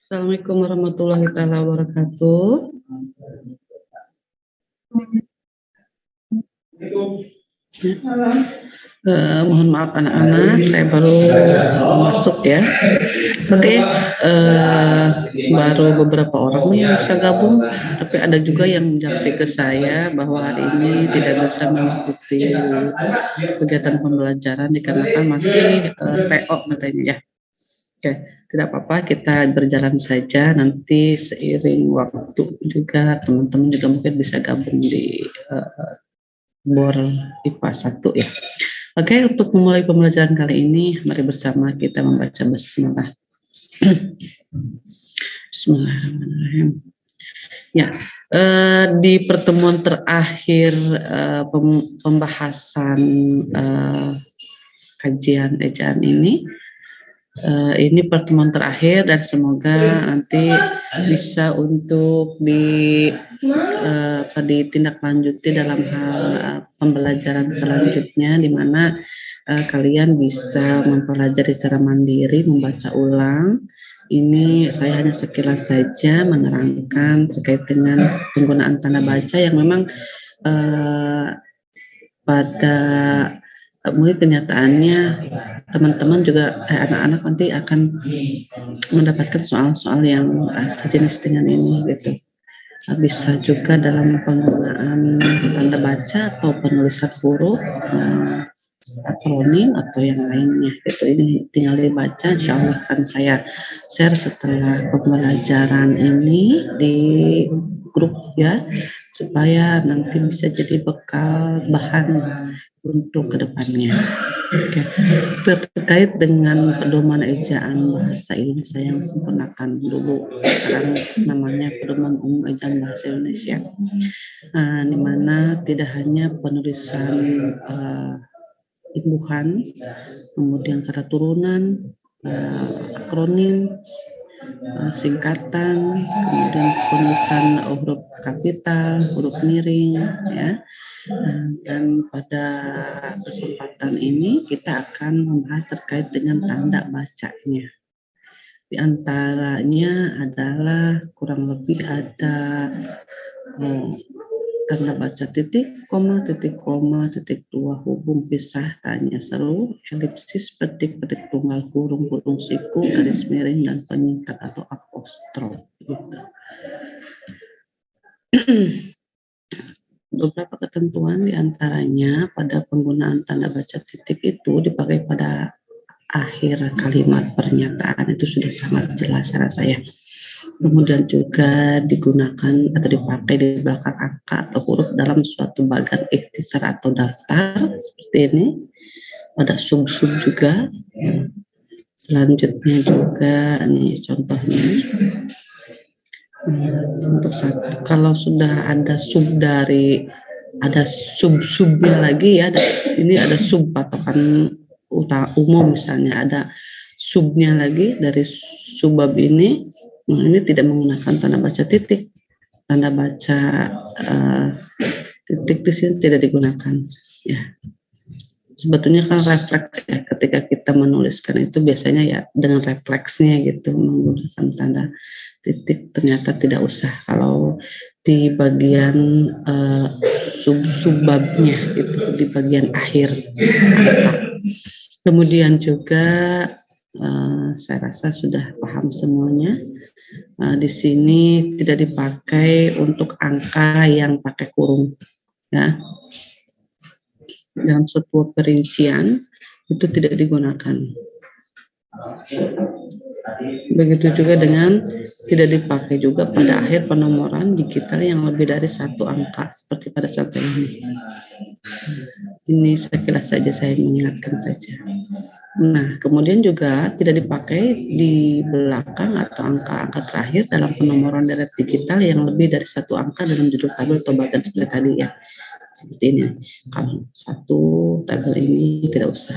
Assalamualaikum warahmatullahi wabarakatuh. Mohon maaf anak-anak, saya baru masuk ya. Oke, baru beberapa orang yang bisa gabung, tapi ada juga yang japri ke saya bahwa hari ini tidak bisa mengikuti kegiatan pembelajaran dikarenakan masih TO katanya ya. Oke, tidak apa-apa, kita berjalan saja, nanti seiring waktu juga teman-teman juga mungkin bisa gabung di BOR IPA 1 ya. Oke, untuk memulai pembelajaran kali ini, mari bersama kita membaca Bismillah. Bismillahirrahmanirrahim. Ya, di pertemuan terakhir pembahasan kajian ejaan ini pertemuan terakhir dan semoga nanti bisa untuk ditindaklanjuti dalam hal pembelajaran selanjutnya, di mana kalian bisa mempelajari secara mandiri, membaca ulang. Ini saya hanya sekilas saja menerangkan terkait dengan penggunaan tanda baca yang memang pada mungkin kenyataannya teman-teman juga anak-anak nanti akan mendapatkan soal-soal yang sejenis dengan ini gitu. Bisa juga dalam penggunaan tanda baca atau penulisan huruf, akronim atau yang lainnya gitu. Ini tinggal dibaca, insya Allah akan saya share setelah pembelajaran ini di grup ya, supaya nanti bisa jadi bekal bahan untuk kedepannya. Oke. Terkait dengan pedoman ejaan bahasa Indonesia yang disempurnakan dulu, sekarang namanya pedoman umum ejaan bahasa Indonesia, di mana tidak hanya penulisan imbuhan, kemudian kata turunan, akronim, singkatan, kemudian penulisan huruf kapital, huruf miring, ya. Dan pada kesempatan ini kita akan membahas terkait dengan tanda bacanya. Di antaranya adalah kurang lebih ada tanda baca titik koma, titik dua, hubung, pisah, tanya seru, elipsis, petik tunggal, kurung siku, garis miring, dan penyingkat atau apostrof. Gitu. Beberapa ketentuan diantaranya pada penggunaan tanda baca titik itu dipakai pada akhir kalimat pernyataan, itu sudah sangat jelas saya. Kemudian juga digunakan atau dipakai di belakang angka atau huruf dalam suatu bagan ikhtisar atau daftar seperti ini. Ada sub-sub juga. Selanjutnya juga nih contohnya. Untuk satu, kalau sudah ada sub-subnya lagi ya, ini ada sub patokan umum misalnya, ada subnya lagi dari subbab ini. Ini tidak menggunakan tanda baca titik, tanda baca titik di sini tidak digunakan. Ya, sebetulnya kan refleks ya, ketika kita menuliskan itu biasanya ya dengan refleksnya gitu menggunakan tanda titik, ternyata tidak usah kalau di bagian subbabnya itu di bagian akhir angka. Kemudian juga saya rasa sudah paham semuanya. Di sini tidak dipakai untuk angka yang pakai kurung, ya. Dalam sebuah perincian itu tidak digunakan. Begitu juga dengan tidak dipakai juga pada akhir penomoran digital yang lebih dari satu angka seperti pada contoh ini. Ini sekilas saja saya mengingatkan saja. Nah, kemudian juga tidak dipakai di belakang atau angka-angka terakhir dalam penomoran deret digital yang lebih dari satu angka dalam judul tabel atau bagan seperti tadi ya. Seperti ini. Kalau satu tabel ini tidak usah.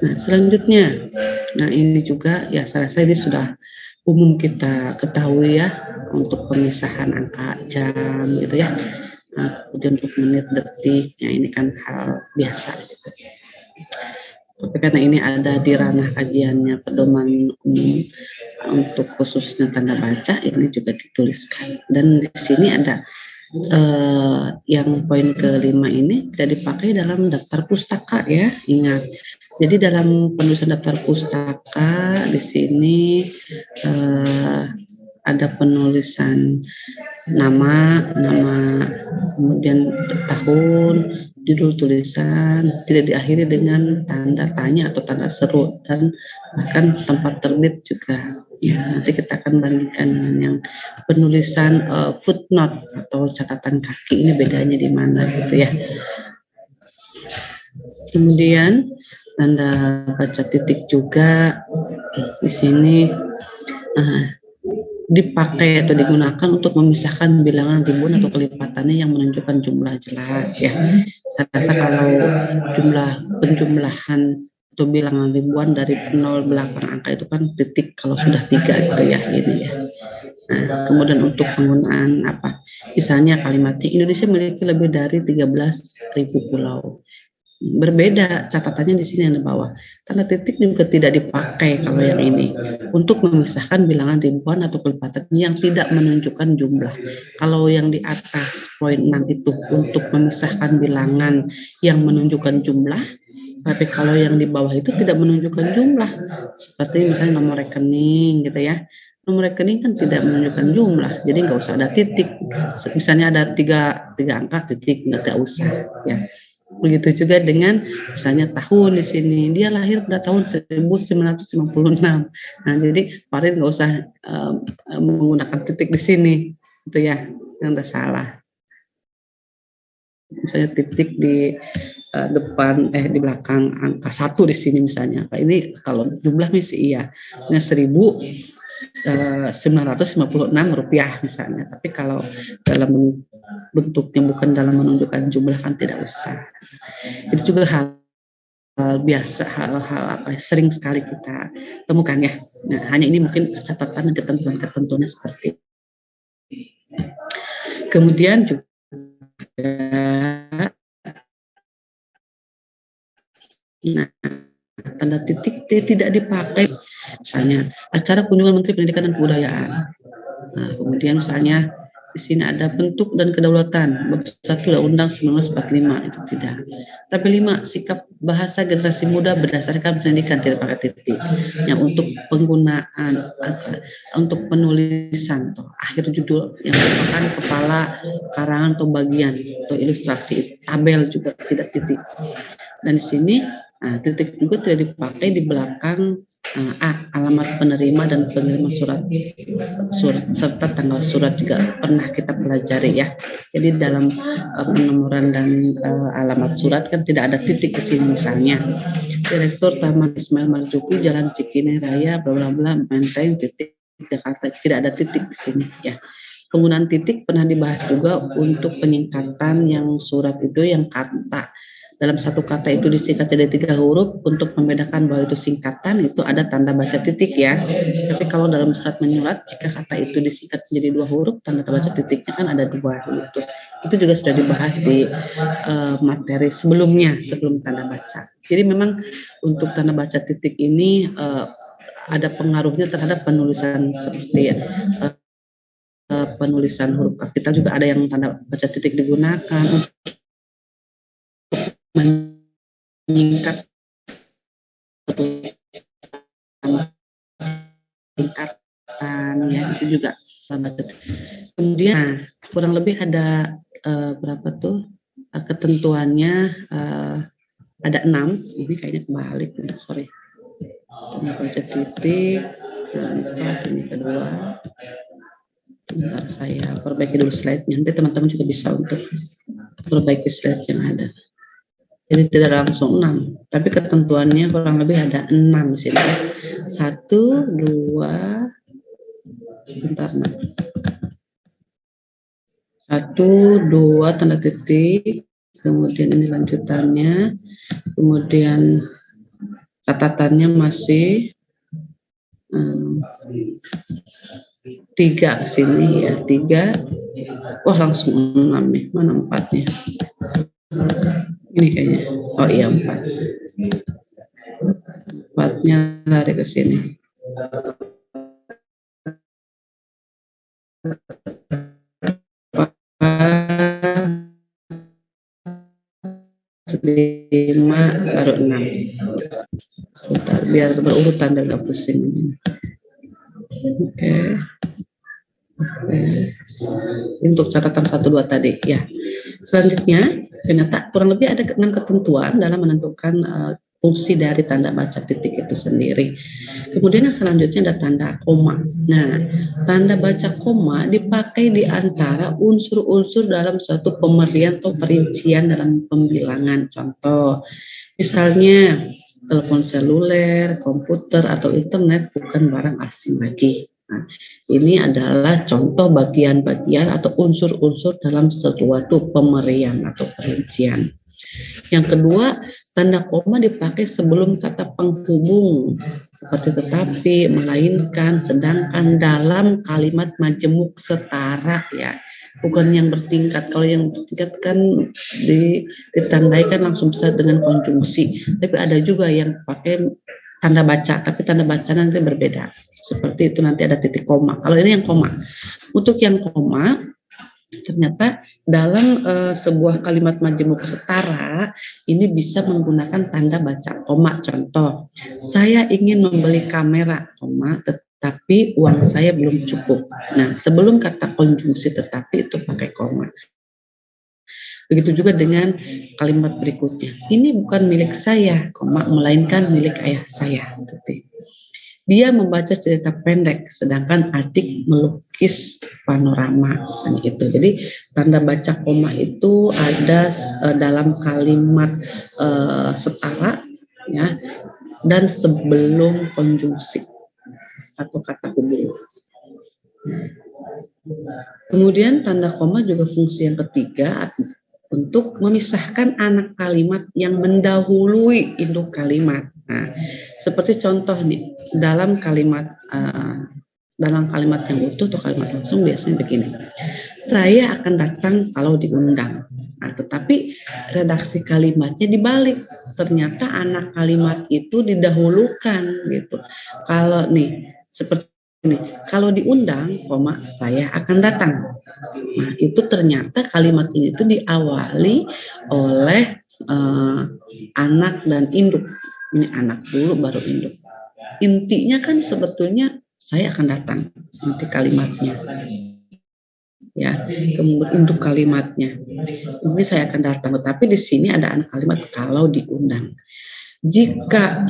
Nah, selanjutnya, ini juga ya saya rasa ini sudah umum kita ketahui ya, untuk pemisahan angka jam gitu ya. Nah, kemudian untuk menit, detik, ya ini kan hal biasa gitu. Tapi karena ini ada di ranah kajiannya pedoman umum untuk khususnya tanda baca, ini juga dituliskan. Dan di sini ada yang poin kelima ini tidak dipakai dalam daftar pustaka ya, ingat. Jadi dalam penulisan daftar pustaka di sini ada penulisan nama, kemudian tahun, judul tulisan, tidak diakhiri dengan tanda tanya atau tanda seru, dan bahkan tempat terbit juga. Ya, nanti kita akan bandingkan dengan yang penulisan footnote atau catatan kaki, ini bedanya di mana gitu ya. Kemudian tanda baca titik juga di sini dipakai atau digunakan untuk memisahkan bilangan ribuan atau kelipatannya yang menunjukkan jumlah jelas ya. Saya rasa kalau jumlah penjumlahan atau bilangan ribuan dari 0 belakang angka itu kan titik kalau sudah 3 gitu ya, ini ya. Nah, kemudian untuk penggunaan misalnya kalimatnya Indonesia memiliki lebih dari 13.000 pulau. Berbeda catatannya di sini yang di bawah. Tanda titik juga tidak dipakai kalau yang ini untuk memisahkan bilangan ribuan atau kelipatan yang tidak menunjukkan jumlah. Kalau yang di atas poin 6 itu untuk memisahkan bilangan yang menunjukkan jumlah, tapi kalau yang di bawah itu tidak menunjukkan jumlah. Seperti misalnya nomor rekening gitu ya. Nomor rekening kan tidak menunjukkan jumlah, jadi nggak usah ada titik. Misalnya ada tiga angka titik, nggak usah ya. Begitu juga dengan misalnya tahun di sini, dia lahir pada tahun 1956. Nah, jadi Farid nggak usah menggunakan titik di sini, itu ya, yang udah salah. Misalnya titik di depan di belakang angka 1 di sini misalnya. Ini kalau jumlah sih iya. Ini 1.956 rupiah misalnya. Tapi kalau dalam bentuknya bukan dalam menunjukkan jumlah kan tidak usah. Itu juga hal biasa, hal-hal sering sekali kita temukan ya. Nah, hanya ini mungkin catatan dan ketentuan-ketentuannya seperti ini. Kemudian juga tanda titik T tidak dipakai misalnya acara kunjungan Menteri Pendidikan dan Kebudayaan. Nah, kemudian misalnya di sini ada bentuk dan kedaulatan bab 1 Undang-Undang 1945, itu tidak. Tapi 5 sikap bahasa generasi muda berdasarkan pendidikan, tidak pakai titik. Yang untuk penggunaan untuk penulisan atau akhir judul yang merupakan kepala karangan atau bagian atau ilustrasi tabel juga tidak titik. Dan di sini titik juga tidak dipakai di belakang alamat penerima dan penerima surat serta tanggal surat juga pernah kita pelajari ya. Jadi dalam penomoran dan alamat surat kan tidak ada titik di sini, misalnya Direktur Taman Ismail Marzuki Jalan Cikini Raya bla bla bla Menteng titik Jakarta, tidak ada titik di sini ya. Penggunaan titik pernah dibahas juga untuk penyingkatan yang surat itu yang kata dalam satu kata itu disingkat jadi 3 huruf, untuk membedakan bahwa itu singkatan itu ada tanda baca titik ya. Tapi kalau dalam surat menyurat jika kata itu disingkat menjadi 2 huruf, tanda baca titiknya kan ada 2 gitu. Itu juga sudah dibahas di materi sebelumnya sebelum tanda baca. Jadi memang untuk tanda baca titik ini ada pengaruhnya terhadap penulisan seperti penulisan huruf kapital juga ada yang tanda baca titik digunakan untuk meningkat tingkatan ya, itu juga tanda titik. Kemudian kurang lebih ada berapa tuh ketentuannya, ada 6. Ini kayaknya kebalik, sorry. Tanda baca titik, ini kedua. Bentar, saya perbaiki dulu slide-nya. Nanti teman-teman juga bisa untuk perbaiki slide yang ada. Jadi tidak langsung 6, tapi ketentuannya kurang lebih ada 6 di sini. 1, 2, sebentar. 1, 2 tanda titik, kemudian ini lanjutannya, kemudian catatannya masih 3 sini ya, 3. Wah, langsung 6 nih, mana 4-nya? Ini kayaknya, oh iya 4. kalimatnya lari ke sini. Lima baru 6. Sebentar, biar berurutan dan gak pusing. Oke. Untuk catatan 1-2 tadi ya. Selanjutnya ternyata kurang lebih ada 6 ketentuan dalam menentukan fungsi dari tanda baca titik itu sendiri. Kemudian yang selanjutnya ada tanda koma. Nah, tanda baca koma dipakai di antara unsur-unsur dalam suatu pemerian atau perincian dalam pembilangan. Contoh, misalnya telepon seluler, komputer, atau internet bukan barang asing lagi. Nah, ini adalah contoh bagian-bagian atau unsur-unsur dalam suatu pemerian atau perincian. Yang kedua, tanda koma dipakai sebelum kata penghubung seperti tetapi, melainkan, sedangkan dalam kalimat majemuk setara ya. Bukan yang bertingkat. Kalau yang bertingkat kan ditandai kan langsung bisa dengan konjungsi. Tapi ada juga yang pakai tanda baca, tapi tanda baca nanti berbeda. Seperti itu nanti ada titik koma. Kalau ini yang koma. Untuk yang koma, ternyata dalam sebuah kalimat majemuk setara ini bisa menggunakan tanda baca koma. Contoh, saya ingin membeli kamera, koma, tetapi uang saya belum cukup. Nah, sebelum kata konjungsi tetapi itu pakai koma. Begitu juga dengan kalimat berikutnya. Ini bukan milik saya, koma, melainkan milik ayah saya. Dia membaca cerita pendek, sedangkan adik melukis panorama, misalnya itu. Jadi tanda baca koma itu ada dalam kalimat setara, ya, dan sebelum konjungsi atau kata hubung. Kemudian tanda koma juga fungsi yang ketiga untuk memisahkan anak kalimat yang mendahului induk kalimat. Nah, seperti contoh nih, dalam kalimat yang utuh atau kalimat langsung biasanya begini. Saya akan datang kalau diundang. Nah, tetapi redaksi kalimatnya dibalik. Ternyata anak kalimat itu didahulukan gitu. Kalau nih seperti ini, kalau diundang, koma, saya akan datang. Nah, itu ternyata kalimat ini itu diawali oleh anak dan induk. Ini anak dulu baru induk. Intinya kan sebetulnya saya akan datang nanti kalimatnya. Ya, kemudian induk kalimatnya. Ini saya akan datang, tetapi di sini ada anak kalimat kalau diundang. Jika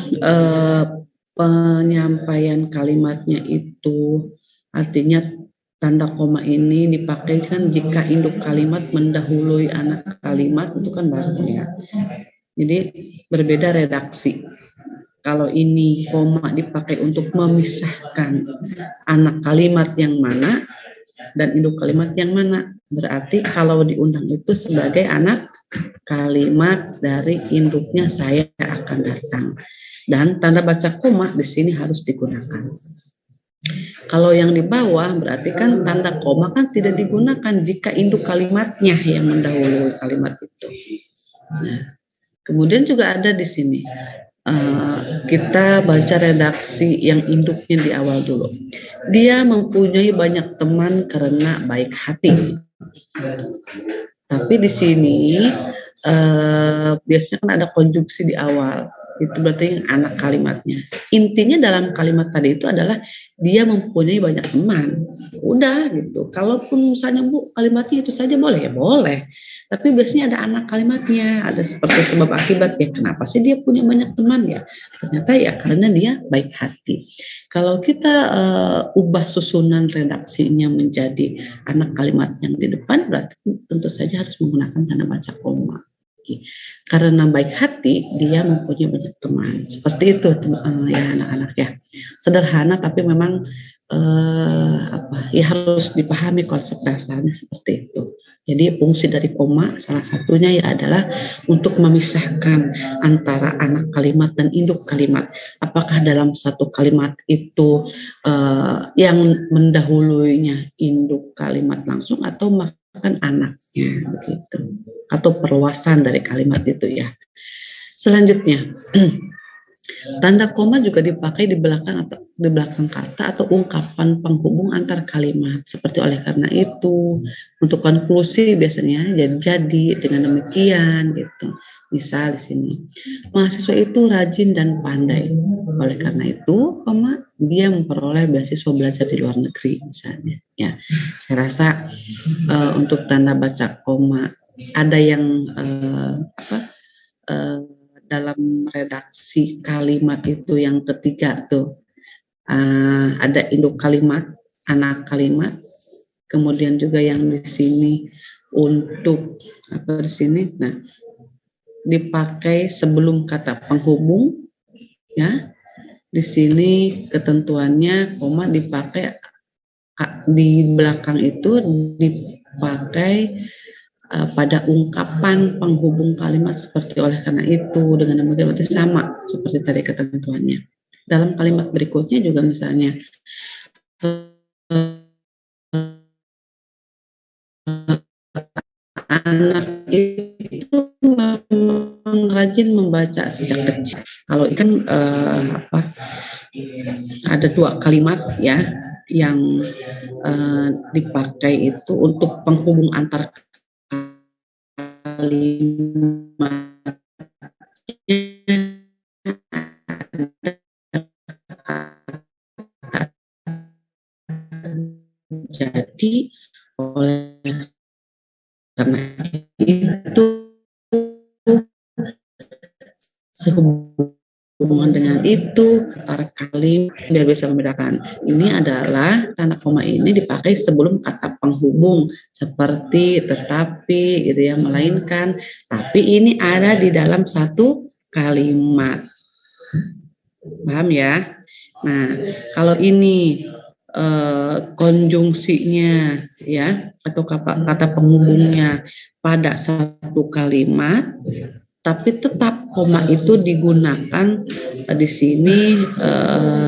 penyampaian kalimatnya itu artinya tanda koma ini dipakai kan jika induk kalimat mendahului anak kalimat, itu kan baru ya. Jadi berbeda redaksi. Kalau ini koma dipakai untuk memisahkan anak kalimat yang mana dan induk kalimat yang mana, berarti kalau diundang itu sebagai anak kalimat dari induknya saya akan datang. Dan tanda baca koma di sini harus digunakan. Kalau yang di bawah berarti kan tanda koma kan tidak digunakan jika induk kalimatnya yang mendahului kalimat itu. Nah, kemudian juga ada di sini kita baca redaksi yang induknya di awal dulu. Dia mempunyai banyak teman karena baik hati. Tapi di sini biasanya kan ada konjungsi di awal. Itu berarti anak kalimatnya. Intinya dalam kalimat tadi itu adalah dia mempunyai banyak teman. Udah gitu. Kalaupun misalnya Bu kalimatnya itu saja boleh ya boleh. Tapi biasanya ada anak kalimatnya, ada seperti sebab akibat ya. Kenapa sih dia punya banyak teman ya? Ternyata ya karena dia baik hati. Kalau kita ubah susunan redaksinya menjadi anak kalimat yang di depan, berarti tentu saja harus menggunakan tanda baca koma. Karena baik hati dia mempunyai banyak teman. Seperti itu ya anak-anak ya. Sederhana tapi memang ya harus dipahami konsep dasarnya seperti itu. Jadi fungsi dari koma salah satunya ya adalah untuk memisahkan antara anak kalimat dan induk kalimat. Apakah dalam satu kalimat itu yang mendahulunya induk kalimat langsung atau bahkan anaknya begitu, atau perluasan dari kalimat itu ya. Selanjutnya Tanda koma juga dipakai di belakang kata atau ungkapan penghubung antar kalimat. Seperti oleh karena itu, untuk konklusi biasanya jadi dengan demikian gitu. Misal di sini, mahasiswa itu rajin dan pandai. Oleh karena itu, koma, dia memperoleh beasiswa belajar di luar negeri misalnya. Ya, saya rasa untuk tanda baca koma ada yang dalam redaksi kalimat itu yang ketiga tuh ada induk kalimat, anak kalimat, kemudian juga yang di sini untuk apa di sini, nah dipakai sebelum kata penghubung, ya di sini ketentuannya koma dipakai di belakang itu dipakai pada ungkapan penghubung kalimat seperti oleh karena itu, dengan demikian berarti sama seperti tadi ketentuannya. Dalam kalimat berikutnya juga misalnya anak itu memang rajin membaca sejak kecil. Kalau ikan ada dua kalimat ya yang dipakai itu untuk penghubung antar kalimat. Jadi oleh karena itu sehubungan dengan itu antara kalimat biar bisa membedakan. Ini adalah tanda koma ini dipakai sebelum kata penghubung seperti tetapi gitu ya, melainkan, tapi ini ada di dalam satu kalimat. Paham ya? Nah, kalau ini konjungsinya ya atau kata penghubungnya pada satu kalimat, tapi tetap koma itu digunakan di sini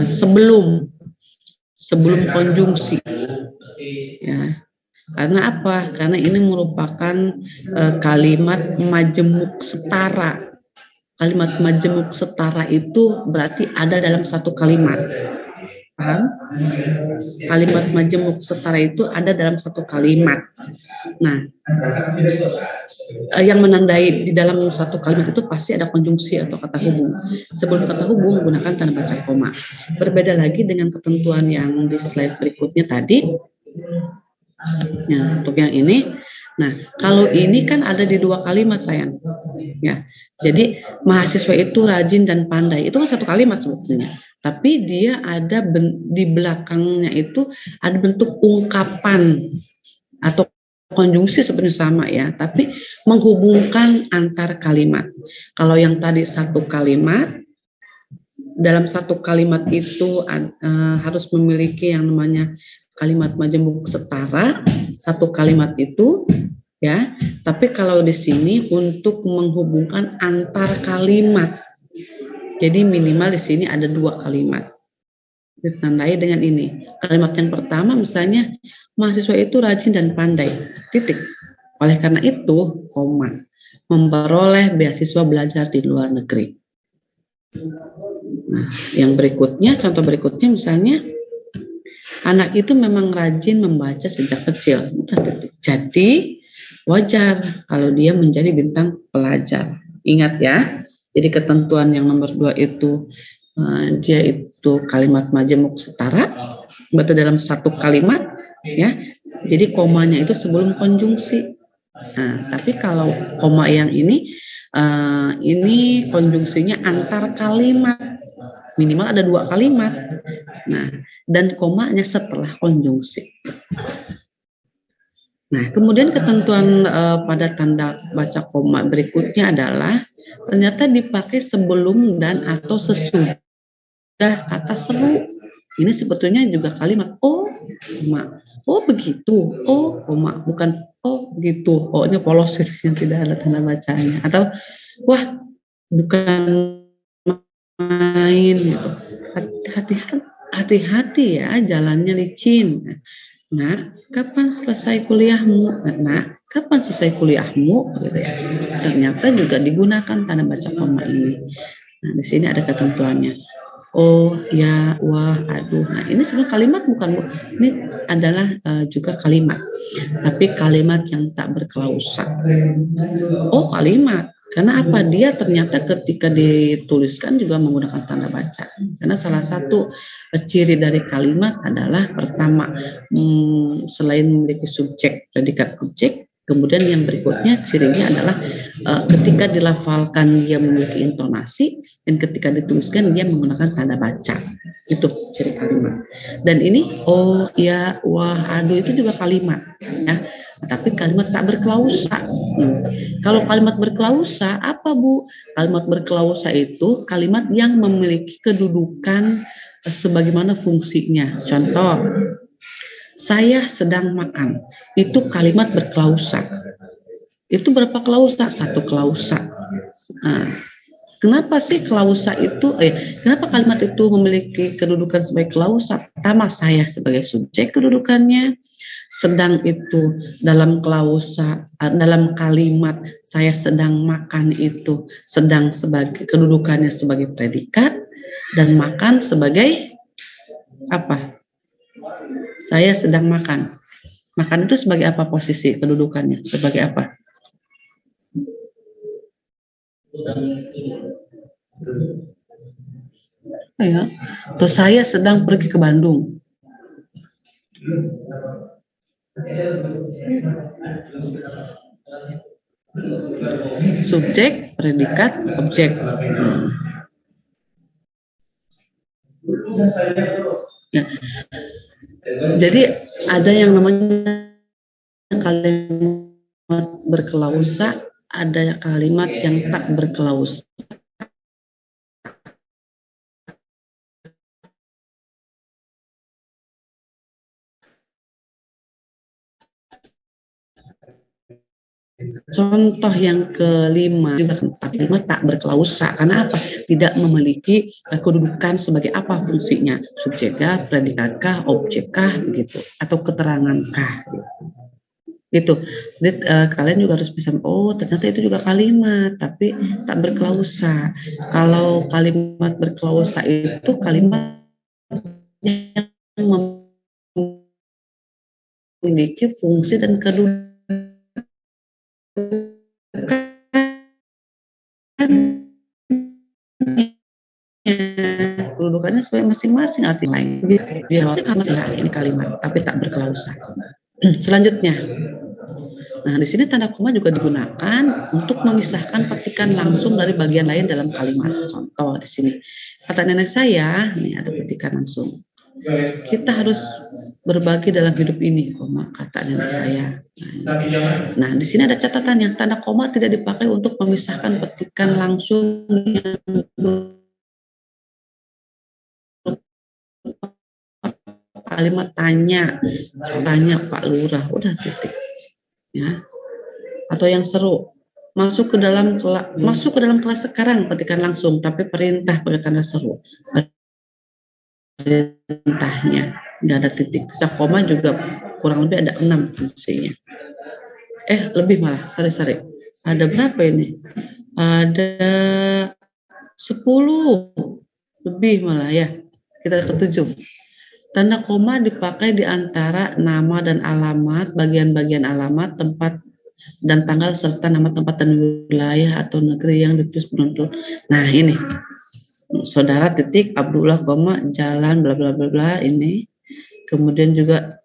sebelum konjungsi ya. Karena apa? Karena ini merupakan kalimat majemuk setara. Kalimat majemuk setara itu berarti ada dalam satu kalimat. Paham? Kalimat majemuk setara itu ada dalam satu kalimat. Nah, yang menandai di dalam satu kalimat itu pasti ada konjungsi atau kata hubung. Sebelum kata hubung menggunakan tanda baca koma. Berbeda lagi dengan ketentuan yang di slide berikutnya tadi. Nah, untuk yang ini, nah kalau ini kan ada di dua kalimat sayang. Ya, jadi mahasiswa itu rajin dan pandai. Itu kan satu kalimat sebetulnya. Tapi dia ada di belakangnya itu ada bentuk ungkapan atau konjungsi sebenarnya sama ya, tapi menghubungkan antar kalimat. Kalau yang tadi satu kalimat, dalam satu kalimat itu harus memiliki yang namanya kalimat majemuk setara, satu kalimat itu ya. Tapi kalau di sini untuk menghubungkan antar kalimat. Jadi minimal di sini ada dua kalimat. Ditandai dengan ini. Kalimat yang pertama misalnya, mahasiswa itu rajin dan pandai. Titik. Oleh karena itu, koma. Memperoleh beasiswa belajar di luar negeri. Nah, yang berikutnya, contoh berikutnya misalnya, anak itu memang rajin membaca sejak kecil. Jadi, wajar kalau dia menjadi bintang pelajar. Ingat ya. Jadi ketentuan yang nomor 2 itu dia itu kalimat majemuk setara, berarti dalam satu kalimat ya. Jadi komanya itu sebelum konjungsi. Nah, tapi kalau koma yang ini konjungsinya antar kalimat, minimal ada dua kalimat. Nah, dan komanya setelah konjungsi. Nah, kemudian ketentuan pada tanda baca koma berikutnya adalah ternyata dipakai sebelum dan atau sesudah kata seru. Ini sebetulnya juga kalimat oh, koma. Oh begitu, oh koma, bukan oh gitu. Oh ini polos yang tidak ada tanda bacanya. Atau wah bukan main gitu. Hati-hati ya, jalannya licin. Nah, kapan selesai kuliahmu? Nah, kapan selesai kuliahmu? Gitu ya. Ternyata juga digunakan tanda baca koma ini. Nah, di sini ada ketentuannya. Oh, ya, wah, aduh. Nah, ini sebenarnya kalimat bukan, Bu. Ini adalah juga kalimat, tapi kalimat yang tak berklausa. Oh, kalimat. Karena apa? Dia ternyata ketika dituliskan juga menggunakan tanda baca. Karena salah satu ciri dari kalimat adalah pertama, selain memiliki subjek, predikat, objek, kemudian yang berikutnya cirinya adalah ketika dilafalkan dia memiliki intonasi, dan ketika dituliskan dia menggunakan tanda baca. Itu ciri kalimat. Dan ini oh, ya, wah, aduh itu juga kalimat, ya. Tapi kalimat tak berklausa. Kalau kalimat berklausa apa, Bu? Kalimat berklausa itu kalimat yang memiliki kedudukan sebagaimana fungsinya. Contoh, saya sedang makan. Itu kalimat berklausa. Itu berapa klausa? Satu klausa. Nah, kenapa sih klausa itu? Kenapa kalimat itu memiliki kedudukan sebagai klausa? Pertama, saya sebagai subjek kedudukannya. Sedang itu dalam klausa, dalam kalimat saya sedang makan itu sedang sebagai kedudukannya sebagai predikat, dan makan sebagai apa? Saya sedang makan. Makan itu sebagai apa posisi kedudukannya? Sebagai apa? Ya. Terus saya sedang pergi ke Bandung. Subjek, predikat, objek. Ya. Jadi ada yang namanya kalimat berklausa, ada kalimat yang tak berklausa. Contoh yang kelima, kalimat tak berklausa. Karena apa? Tidak memiliki kedudukan sebagai apa fungsinya, subjekkah, predikatkah, objekah, begitu, atau keterangankah. Gitu. Jadi kalian juga harus bisa, oh ternyata itu juga kalimat, tapi tak berklausa. Kalau kalimat berklausa itu kalimat yang memiliki fungsi dan kedudukan kedudukannya sesuai masing-masing arti lain. Dia ini kalimat, tapi tak berklausa. Selanjutnya, nah di sini tanda koma juga digunakan untuk memisahkan petikan langsung dari bagian lain dalam kalimat. Contoh di sini, kata nenek saya, nih ada petikan langsung. Kita harus berbagi dalam hidup ini, koma, kata nenek saya. Nah, di sini ada catatan yang tanda koma tidak dipakai untuk memisahkan petikan langsung yang kalimat tanya Pak Lurah, udah titik, ya. Atau yang seru, masuk ke dalam kelas sekarang, petikan langsung, tapi perintah pakai tanda seru. Perintahnya nggak ada titik. Koma juga kurang lebih ada 6 fungsinya. Lebih malah, sorry. Ada berapa ini? Ada 10 lebih malah ya. Kita ke 7. Tanda koma dipakai di antara nama dan alamat, bagian-bagian alamat, tempat dan tanggal, serta nama tempat dan wilayah atau negeri yang ditulis penuntut. Nah ini, saudara titik Abdullah, koma, jalan bla bla bla bla ini. Kemudian juga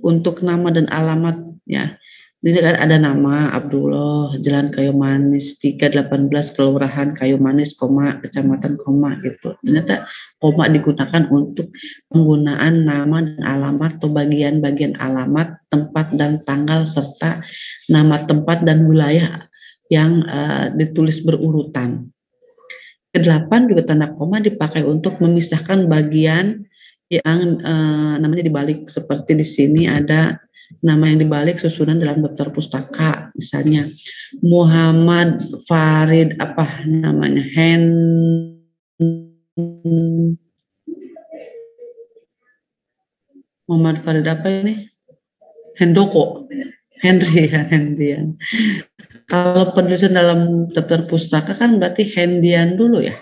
untuk nama dan alamat, ya. Ini kan ada nama Abdullah, Jalan Kayu Manis 318, Kelurahan Kayu Manis, koma, Kecamatan, koma, gitu. Ternyata koma digunakan untuk penggunaan nama dan alamat atau bagian-bagian alamat, tempat dan tanggal, serta nama tempat dan wilayah yang ditulis berurutan. Ke-8 juga tanda koma dipakai untuk memisahkan bagian yang namanya dibalik. Seperti di sini ada nama yang dibalik susunan dalam daftar pustaka, misalnya Muhammad Farid apa namanya, Muhammad Farid apa ini, Hendoko, Hendrian. Kalau penulisan dalam daftar pustaka kan berarti Hendian dulu ya.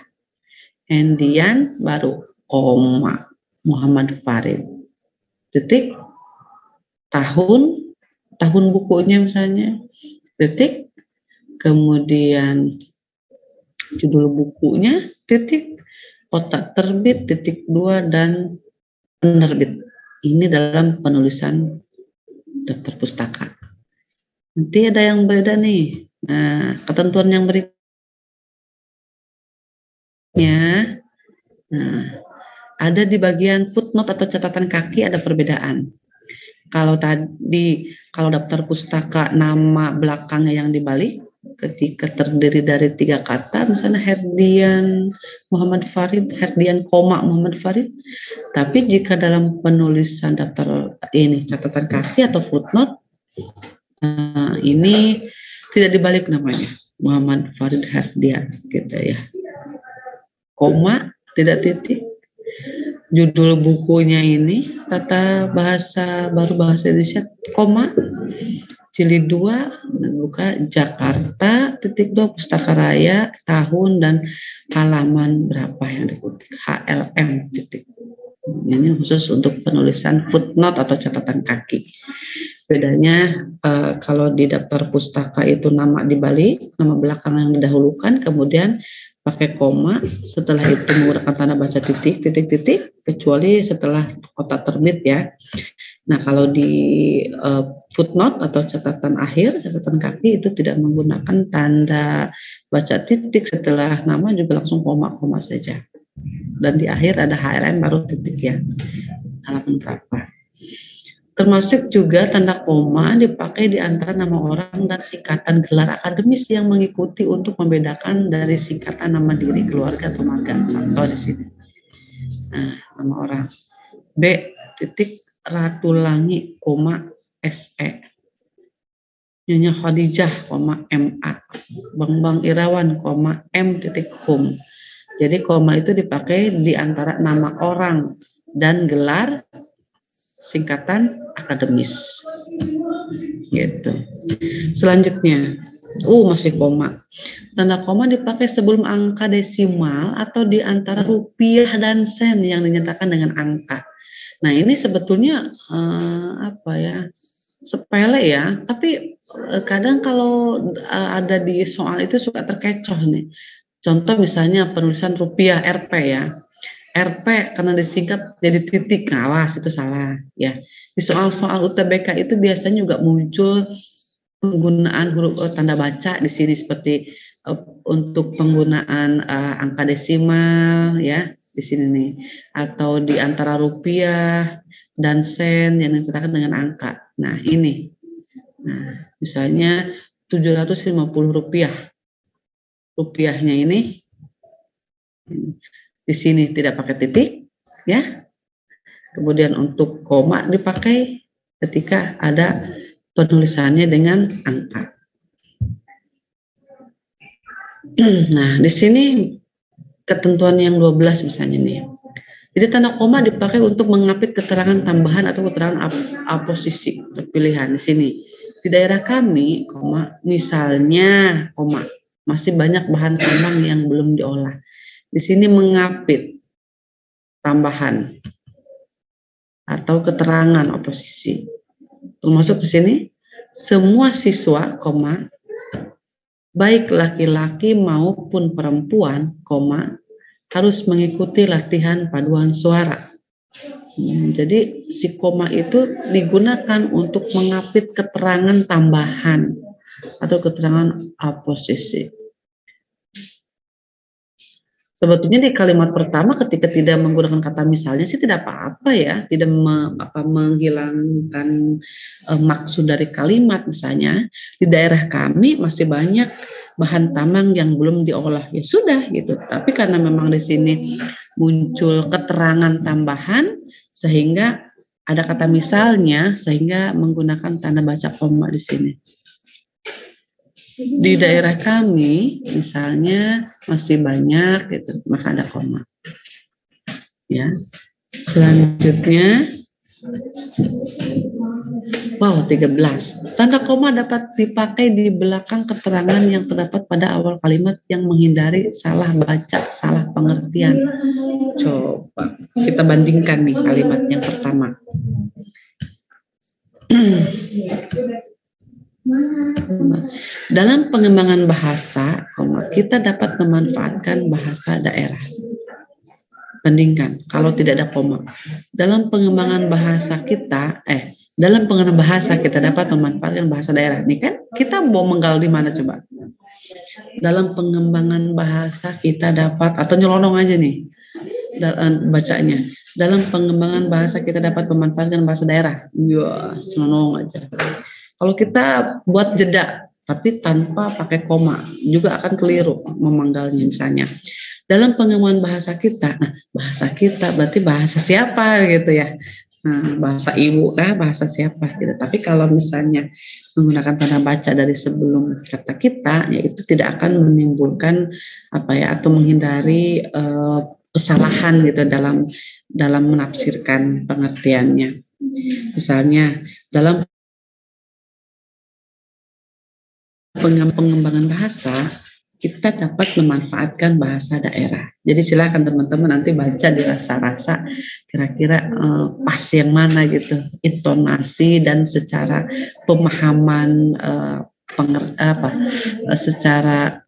Hendian, baru koma, Muhammad Farid, titik, tahun bukunya misalnya, titik, kemudian judul bukunya, titik, kota terbit, titik 2, dan penerbit. Ini dalam penulisan daftar pustaka. Nanti ada yang beda nih. Nah, ketentuan yang berikutnya, nah, ada di bagian footnote atau catatan kaki ada perbedaan. Kalau daftar pustaka nama belakangnya yang dibalik, ketika terdiri dari 3 kata, misalnya Herdian Muhammad Farid, Herdian koma Muhammad Farid. Tapi jika dalam penulisan daftar ini catatan kaki atau footnote, ini tidak dibalik namanya, Muhammad Farid Herdian, gitu ya. Koma, tidak titik. Judul bukunya ini Tata Bahasa Baru Bahasa Indonesia, koma, jilid 2, buka Jakarta, titik 2, Pustaka Raya, tahun dan halaman berapa yang dikutip, HLM, titik. Ini khusus untuk penulisan footnote atau catatan kaki. Bedanya kalau di daftar pustaka itu nama dibalik, nama belakang yang didahulukan, kemudian pakai koma, setelah itu menggunakan tanda baca titik, kecuali setelah kota terbit ya. Nah, kalau di footnote atau catatan akhir, catatan kaki itu tidak menggunakan tanda baca titik, setelah nama juga langsung koma saja. Dan di akhir ada HLM baru titik ya, halaman berapa. Termasuk juga tanda koma dipakai di antara nama orang dan singkatan gelar akademis yang mengikuti untuk membedakan dari singkatan nama diri, keluarga, atau magang. Contoh di sini. Nah, nama orang. B, titik, Ratulangi, koma, SE. Nyonya Khadijah, koma, MA. Bang Irawan, koma, M, titik, hum. Jadi koma itu dipakai di antara nama orang dan gelar singkatan akademis, gitu. Selanjutnya, masih koma. Tanda koma dipakai sebelum angka desimal atau di antara rupiah dan sen yang dinyatakan dengan angka. Nah, ini sebetulnya sepele ya, tapi kadang kalau ada di soal itu suka terkecoh nih. Contoh misalnya penulisan rupiah Rp ya. RP karena disingkat jadi titik, awas itu salah ya. Di soal-soal UTBK itu biasanya juga muncul penggunaan huruf tanda baca di sini seperti untuk penggunaan angka desimal ya di sini nih, atau di antara rupiah dan sen yang dinyatakan dengan angka. Nah, ini. Nah, misalnya 750 rupiah. Rupiahnya ini di sini tidak pakai titik ya. Kemudian untuk koma dipakai ketika ada penulisannya dengan angka. Nah, di sini ketentuan yang 12 misalnya nih. Jadi tanda koma dipakai untuk mengapit keterangan tambahan atau keterangan aposisi pilihan di sini. Di daerah kami, koma, misalnya, koma, masih banyak bahan tambang yang belum diolah. Di sini mengapit tambahan atau keterangan oposisi. Termasuk di sini semua siswa, koma, baik laki-laki maupun perempuan, koma, harus mengikuti latihan paduan suara. Jadi si koma itu digunakan untuk mengapit keterangan tambahan atau keterangan aposisi. Sebetulnya di kalimat pertama ketika tidak menggunakan kata misalnya sih tidak apa-apa ya, tidak menghilangkan maksud dari kalimat. Misalnya di daerah kami masih banyak bahan tambang yang belum diolah, ya sudah gitu. Tapi karena memang di sini muncul keterangan tambahan sehingga ada kata misalnya, sehingga menggunakan tanda baca koma di sini. Di daerah kami misalnya masih banyak gitu, maka ada koma. Ya. Selanjutnya Wow, 13. Tanda koma dapat dipakai di belakang keterangan yang terdapat pada awal kalimat yang menghindari salah baca, salah pengertian. Coba kita bandingkan nih kalimat yang pertama. Dalam pengembangan bahasa, kita dapat memanfaatkan bahasa daerah. Bandingkan kalau tidak ada koma. Dalam pengembangan bahasa kita, dalam pengembangan bahasa kita dapat memanfaatkan bahasa daerah. Ini kan kita mau menggal di mana coba? Dalam pengembangan bahasa kita dapat, atau nyelonong aja nih bacanya. Dalam pengembangan bahasa kita dapat memanfaatkan bahasa daerah. Ya, nyelonong aja. Kalau kita buat jeda, tapi tanpa pakai koma, juga akan keliru memanggalnya misalnya. Dalam pengembangan bahasa kita, nah bahasa kita berarti bahasa siapa gitu ya. Nah, bahasa ibu kah, bahasa siapa gitu. Tapi kalau misalnya menggunakan tanda baca dari sebelum kata kita, ya itu tidak akan menimbulkan atau menghindari kesalahan gitu dalam menafsirkan pengertiannya. Misalnya dalam pengembangan bahasa kita dapat memanfaatkan bahasa daerah. Jadi silakan teman-teman nanti baca dirasa-rasa kira-kira pas yang mana gitu, intonasi dan secara pemahaman secara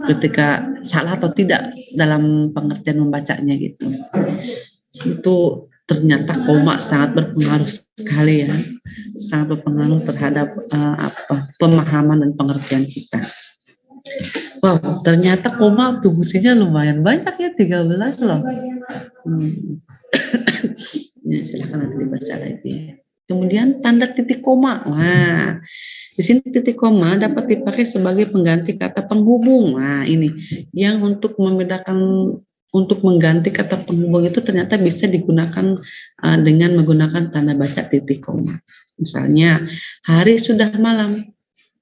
ketika salah atau tidak dalam pengertian membacanya gitu. Itu ternyata koma sangat berpengaruh sekali ya, sangat berpengaruh terhadap pemahaman dan pengertian kita. Wow, ternyata koma fungsinya lumayan banyak ya, 13 loh. Ya, silakan nanti dibaca lagi. Kemudian tanda titik koma. Nah, di sini titik koma dapat dipakai sebagai pengganti kata penghubung. Nah, ini yang untuk mengganti kata penghubung itu ternyata bisa digunakan dengan menggunakan tanda baca titik koma. Misalnya, hari sudah malam.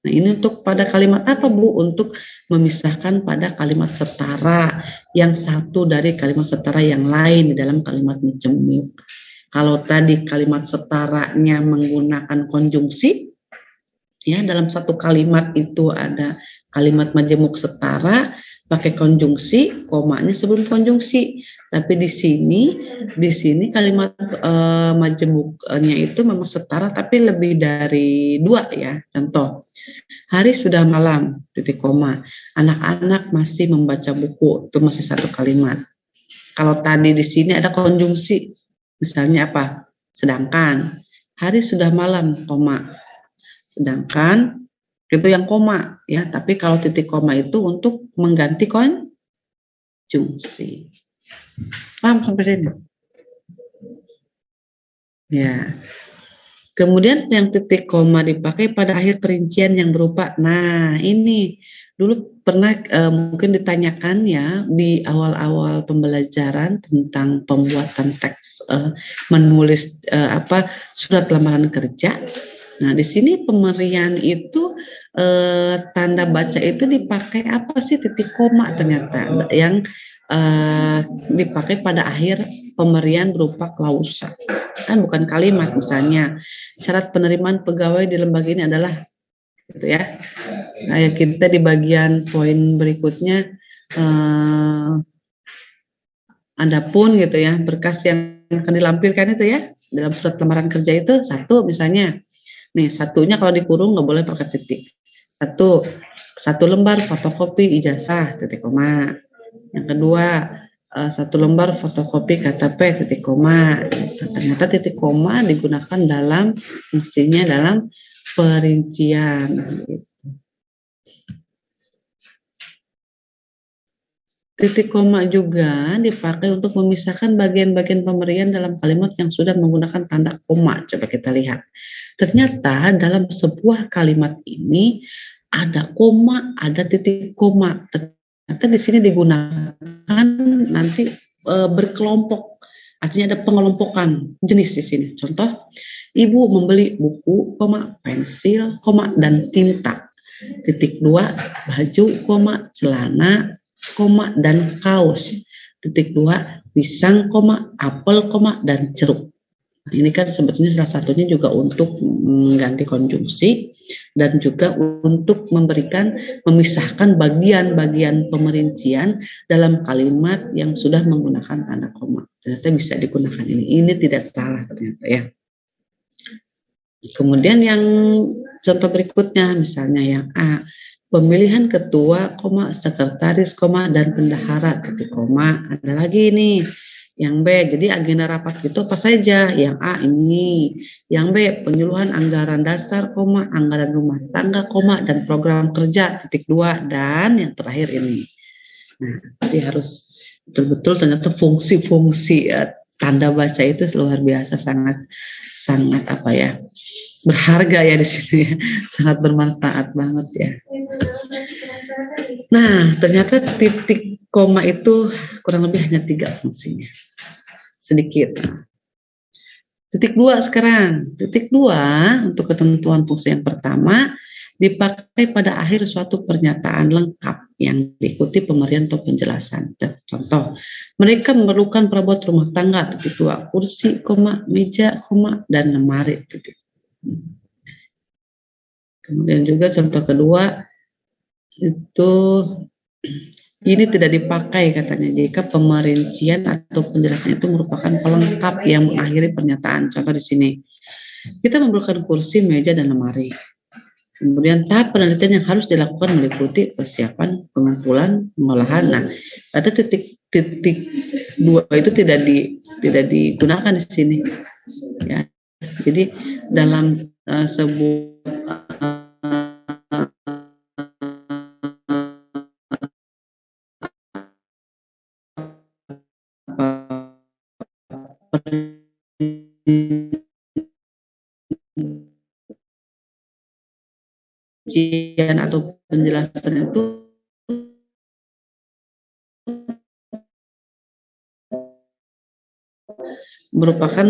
Nah, ini untuk pada kalimat apa, Bu? Untuk memisahkan pada kalimat setara yang satu dari kalimat setara yang lain di dalam kalimat majemuk. Kalau tadi kalimat setaranya menggunakan konjungsi, ya dalam satu kalimat itu ada kalimat majemuk setara pakai konjungsi, komanya sebelum konjungsi. Tapi di sini kalimat majemuknya itu memang setara tapi lebih dari 2 ya. Contoh, hari sudah malam, titik koma. Anak-anak masih membaca buku, itu masih satu kalimat. Kalau tadi di sini ada konjungsi, misalnya apa? Sedangkan, hari sudah malam, koma. Sedangkan, itu yang koma, ya. Tapi kalau titik koma itu untuk mengganti konjungsi. Paham sampai sini? Ya. Kemudian yang titik koma dipakai pada akhir perincian yang berupa, nah ini dulu pernah mungkin ditanyakan ya di awal-awal pembelajaran tentang pembuatan teks menulis surat lamaran kerja. Nah di sini pemberian itu tanda baca itu dipakai apa sih, titik koma ternyata yang dipakai pada akhir pemberian berupa klausa. Kan bukan kalimat, misalnya syarat penerimaan pegawai di lembaga ini adalah gitu ya. Kayak kita di bagian poin berikutnya adapun gitu ya, berkas yang akan dilampirkan itu ya dalam surat lamaran kerja itu satu misalnya. Nih, satunya kalau dikurung nggak boleh pakai titik. Satu lembar fotokopi ijazah, titik koma. Yang kedua, satu lembar fotokopi KTP, titik koma. Ternyata titik koma digunakan dalam fungsinya dalam perincian. Titik koma juga dipakai untuk memisahkan bagian-bagian pemberian dalam kalimat yang sudah menggunakan tanda koma. Coba kita lihat. Ternyata dalam sebuah kalimat ini ada koma, ada titik koma. Ternyata di sini digunakan nanti berkelompok. Artinya ada pengelompokan jenis di sini. Contoh, ibu membeli buku, pensil, dan tinta. Titik 2, baju, celana, dan kaos. Titik 2, pisang, apel, dan jeruk. Ini kan sebetulnya salah satunya juga untuk mengganti konjungsi dan juga untuk memisahkan bagian-bagian pemerincian dalam kalimat yang sudah menggunakan tanda koma. Ternyata bisa digunakan ini. Ini tidak salah ternyata ya. Kemudian yang contoh berikutnya misalnya yang A, pemilihan ketua, sekretaris, dan bendahara, titik koma. Ada lagi nih yang B, jadi agenda rapat itu apa saja? Yang A ini, yang B penyuluhan anggaran dasar, anggaran rumah tangga, dan program kerja, titik 2, dan yang terakhir ini. Nah, jadi harus betul-betul ternyata fungsi-fungsi tanda baca itu luar biasa, sangat apa ya, berharga ya di sini, sangat bermanfaat banget ya. Nah, ternyata titik koma itu kurang lebih hanya 3 fungsinya. Sedikit. Titik 2 sekarang. Titik 2 untuk ketentuan fungsi yang pertama dipakai pada akhir suatu pernyataan lengkap yang diikuti pemberian atau penjelasan. Contoh, mereka memerlukan perabot rumah tangga, titik 2, kursi, meja, dan lemari, titik. Kemudian juga contoh kedua itu ini tidak dipakai katanya jika pemerincian atau penjelasan itu merupakan pelengkap yang mengakhiri pernyataan. Contoh di sini, kita memerlukan kursi, meja, dan lemari. Kemudian tahap penelitian yang harus dilakukan meliputi persiapan, pengumpulan, pengolahan. Nah, kata titik 2 itu tidak digunakan di sini. Ya, jadi dalam sebuah penelitian atau penjelasan itu merupakan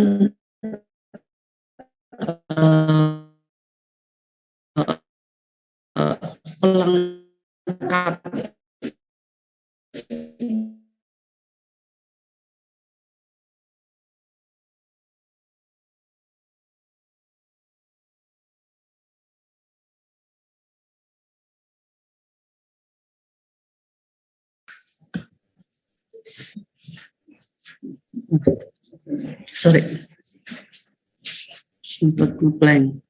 pelengkap sorry sempat ngeblank.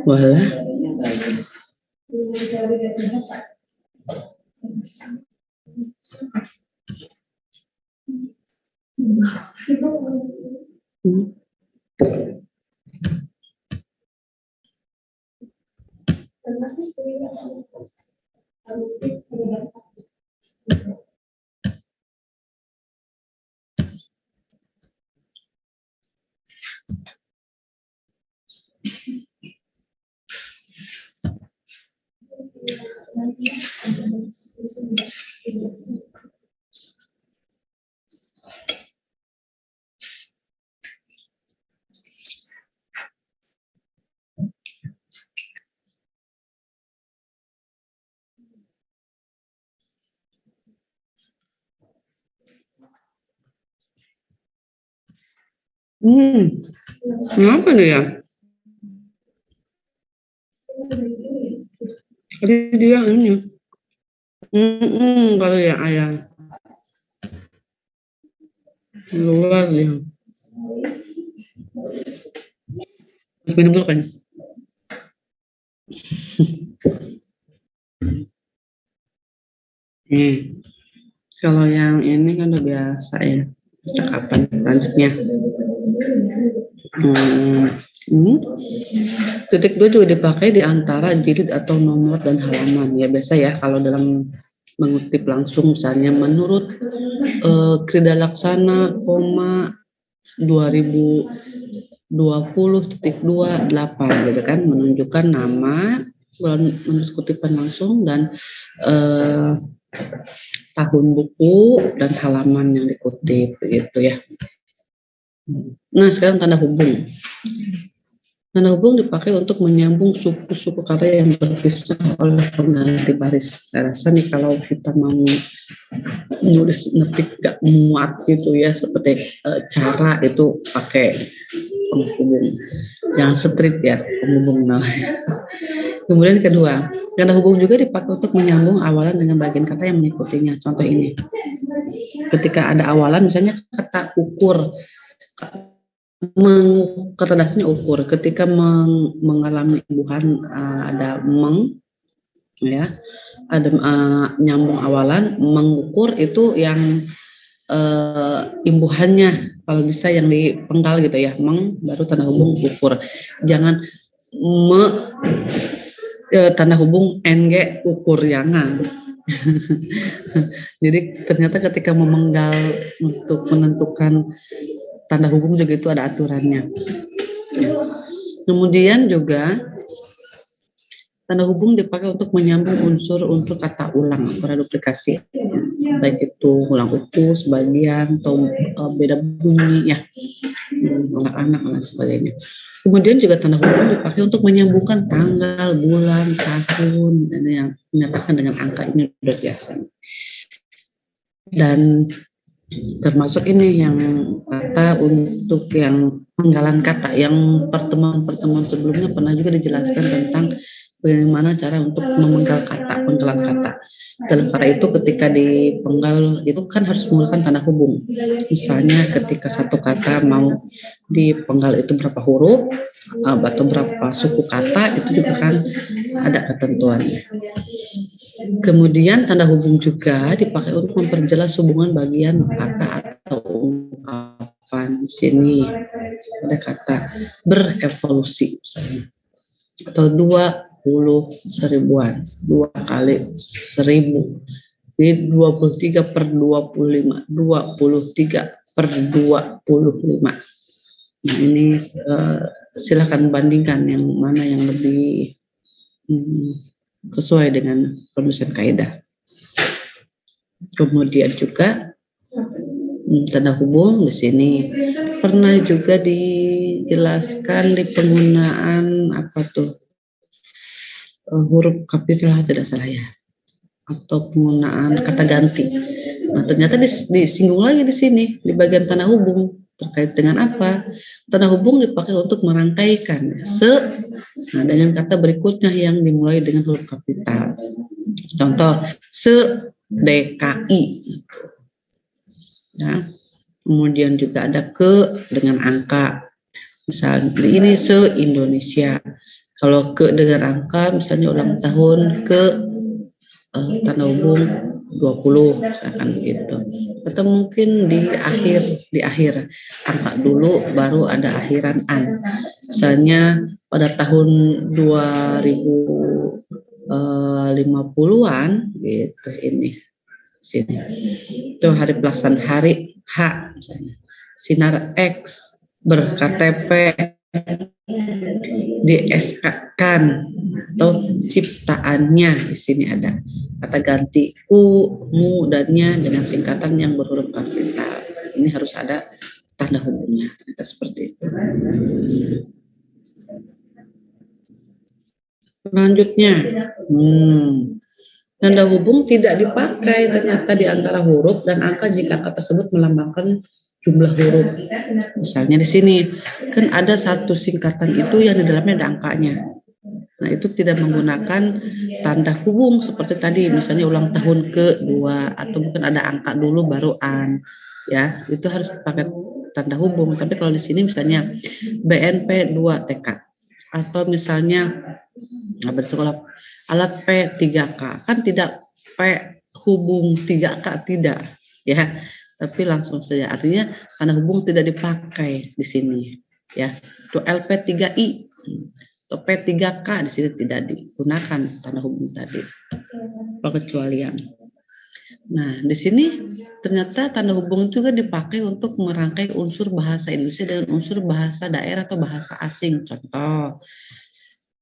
Walah. Kenapa nih ya? Tadi dia ini. Kalau ya ayam. Luar dia. Minum dulu kan. Kalau yang ini kan udah biasa ya. Percakapan selanjutnya. Ini titik 2 juga dipakai di antara jilid atau nomor dan halaman. Ya biasa ya kalau dalam mengutip langsung misalnya menurut Krida Laksana, 2020.28 gitu kan, menunjukkan nama menurut kutipan langsung dan tahun buku dan halaman yang dikutip gitu ya. Nah sekarang tanda hubung. Tanda hubung dipakai untuk menyambung suku-suku kata yang berpisah oleh pengganti baris. Saya rasa nih kalau kita mau nulis ngetik gak muat gitu ya, seperti cara itu pakai penghubung. Jangan strip ya penghubung. Nah. Kemudian kedua, tanda hubung juga dipakai untuk menyambung awalan dengan bagian kata yang mengikutinya. Contoh ini, ketika ada awalan misalnya kata ukur, kata dasarnya ukur. Ketika mengalami imbuhan ada meng, ya, ada nyambung awalan, mengukur itu yang imbuhannya, kalau bisa yang dipenggal gitu ya, meng baru tanda hubung ukur. Jangan tanda hubung ng ukur, jangan. Jadi ternyata ketika memenggal untuk menentukan tanda hubung juga itu ada aturannya. Kemudian juga tanda hubung dipakai untuk menyambung unsur untuk kata ulang atau reduplikasi, baik itu ulang utuh, sebagian atau beda bunyi ya, anak-anak dan sebagainya. Kemudian juga tanda hubung dipakai untuk menyambungkan tanggal, bulan, tahun, dan yang menyatakan dengan angka. Ini sudah biasa. Dan termasuk ini yang kata untuk yang penggalan kata, yang pertemuan-pertemuan sebelumnya pernah juga dijelaskan tentang bagaimana cara untuk memenggal kata, penggalan kata. Dalam kata itu ketika dipenggal itu kan harus menggunakan tanda hubung. Misalnya ketika satu kata mau dipenggal itu berapa huruf atau berapa suku kata, itu juga kan ada ketentuannya. Kemudian tanda hubung juga dipakai untuk memperjelas hubungan bagian kata atau ungkapan. Di sini ada kata berevolusi misalnya, atau 20 seribuan, 2 kali 1000, jadi 23 per 25, 23 per 25. Nah ini silakan bandingkan yang mana yang lebih sesuai dengan penulisan kaidah. Kemudian juga tanda hubung di sini pernah juga dijelaskan di penggunaan apa tuh huruf kapital tidak salah ya, atau penggunaan kata ganti. Nah ternyata disinggung lagi di sini di bagian tanda hubung terkait dengan apa? Tanda hubung dipakai untuk merangkaikan nah, dengan kata berikutnya yang dimulai dengan huruf kapital. Contoh, DKI. Ya. Kemudian juga ada ke dengan angka. Misalnya ini se-Indonesia. Kalau ke dengan angka, misalnya ulang tahun ke tanda hubung 20, misalkan begitu. Atau mungkin di akhir angka dulu baru ada akhiran an. Misalnya pada tahun 2050-an gitu ini. Sini. Itu hari pelaksanaan hari H misalnya. Sinar X ber-KTP di SK-kan atau ciptaannya. Di sini ada kata ganti ku, mu, dannya dengan singkatan yang berhuruf kapital. Ini harus ada tanda hubungnya. Kita seperti itu. Selanjutnya, tanda hubung tidak dipakai ternyata di antara huruf dan angka jika kata tersebut melambangkan jumlah huruf. Misalnya di sini kan ada satu singkatan itu yang di dalamnya ada angkanya. Nah itu tidak menggunakan tanda hubung seperti tadi, misalnya ulang tahun ke-2 atau mungkin ada angka dulu baru an, ya itu harus pakai tanda hubung. Tapi kalau di sini misalnya BNP 2 TK atau misalnya bersekolah alat P 3K kan tidak P hubung 3K tidak, ya. Tapi langsung saja, artinya tanda hubung tidak dipakai di sini, ya. Itu LP3I atau P3K di sini tidak digunakan tanda hubung tadi, pengecualian. Nah, di sini ternyata tanda hubung juga dipakai untuk merangkai unsur bahasa Indonesia dengan unsur bahasa daerah atau bahasa asing. Contoh,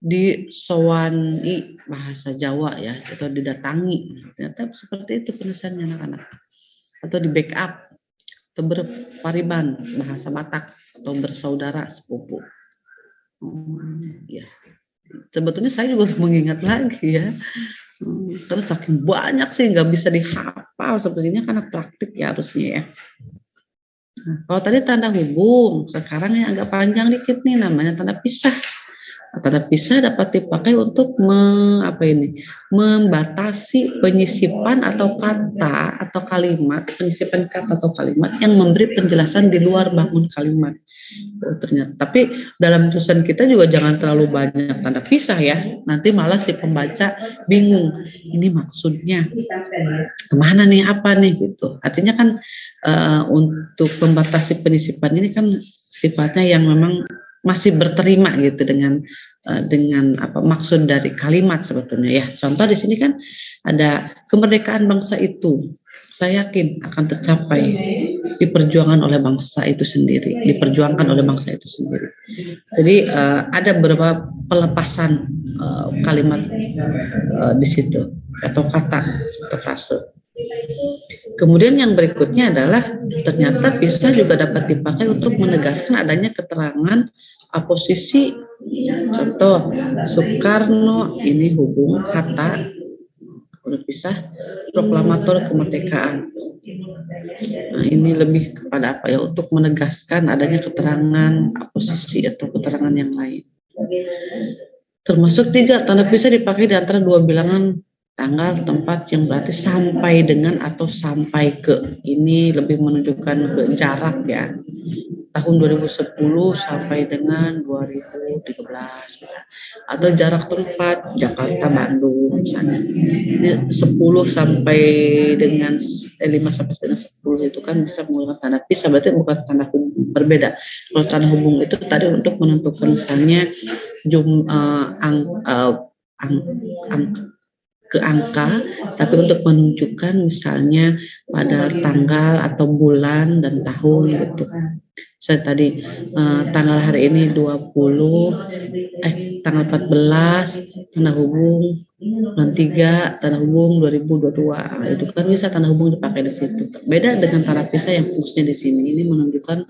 di sowani bahasa Jawa ya, atau didatangi. Ternyata seperti itu penulisannya anak-anak. Atau di backup, atau berpariban bahasa Batak, atau bersaudara sepupu. Ya, sebetulnya saya juga harus mengingat lagi ya. Karena saking banyak sih nggak bisa dihafal sebenarnya karena praktik ya harusnya ya. Nah, kalau tadi tanda hubung, sekarang yang agak panjang dikit nih namanya tanda pisah. Tanda pisah dapat dipakai untuk membatasi penyisipan atau kata atau kalimat, penyisipan kata atau kalimat yang memberi penjelasan di luar bangun kalimat. Oh, ternyata. Tapi dalam tulisan kita juga jangan terlalu banyak tanda pisah ya. Nanti malah si pembaca bingung. Ini maksudnya kemana nih, apa nih gitu. Artinya kan untuk membatasi penyisipan ini kan sifatnya yang memang masih berterima gitu dengan apa maksud dari kalimat sebetulnya ya. Contoh di sini kan ada kemerdekaan bangsa itu, saya yakin akan tercapai diperjuangkan oleh bangsa itu sendiri, diperjuangkan oleh bangsa itu sendiri. Jadi ada beberapa pelepasan kalimat di situ atau kata atau frase. Kemudian yang berikutnya adalah ternyata pisah juga dapat dipakai untuk menegaskan adanya keterangan posisi. Contoh, Soekarno ini hubung Hatta, udah pisah, proklamator kemerdekaan. Nah, ini lebih kepada apa ya? Untuk menegaskan adanya keterangan posisi atau keterangan yang lain. Termasuk 3, tanda pisah dipakai di antara 2 bilangan tanggal, tempat yang berarti sampai dengan atau sampai ke. Ini lebih menunjukkan ke jarak ya. Tahun 2010 sampai dengan 2013 ya. Atau jarak tempat Jakarta Bandung misalnya. Ini 10 sampai dengan 5 sampai dengan 10 itu kan bisa menggunakan tanda pisah, berarti bukan tanda hubung, berbeda. Kalau tanda hubung itu tadi untuk menentukan misalnya ke angka, tapi untuk menunjukkan misalnya pada tanggal atau bulan dan tahun gitu. Saya tadi tanggal hari ini tanggal 14 tanda hubung, bulan 3 tanda hubung 2022. Itu kan bisa tanda hubung dipakai di situ. Beda dengan tanda pisah yang fungsinya di sini. Ini menunjukkan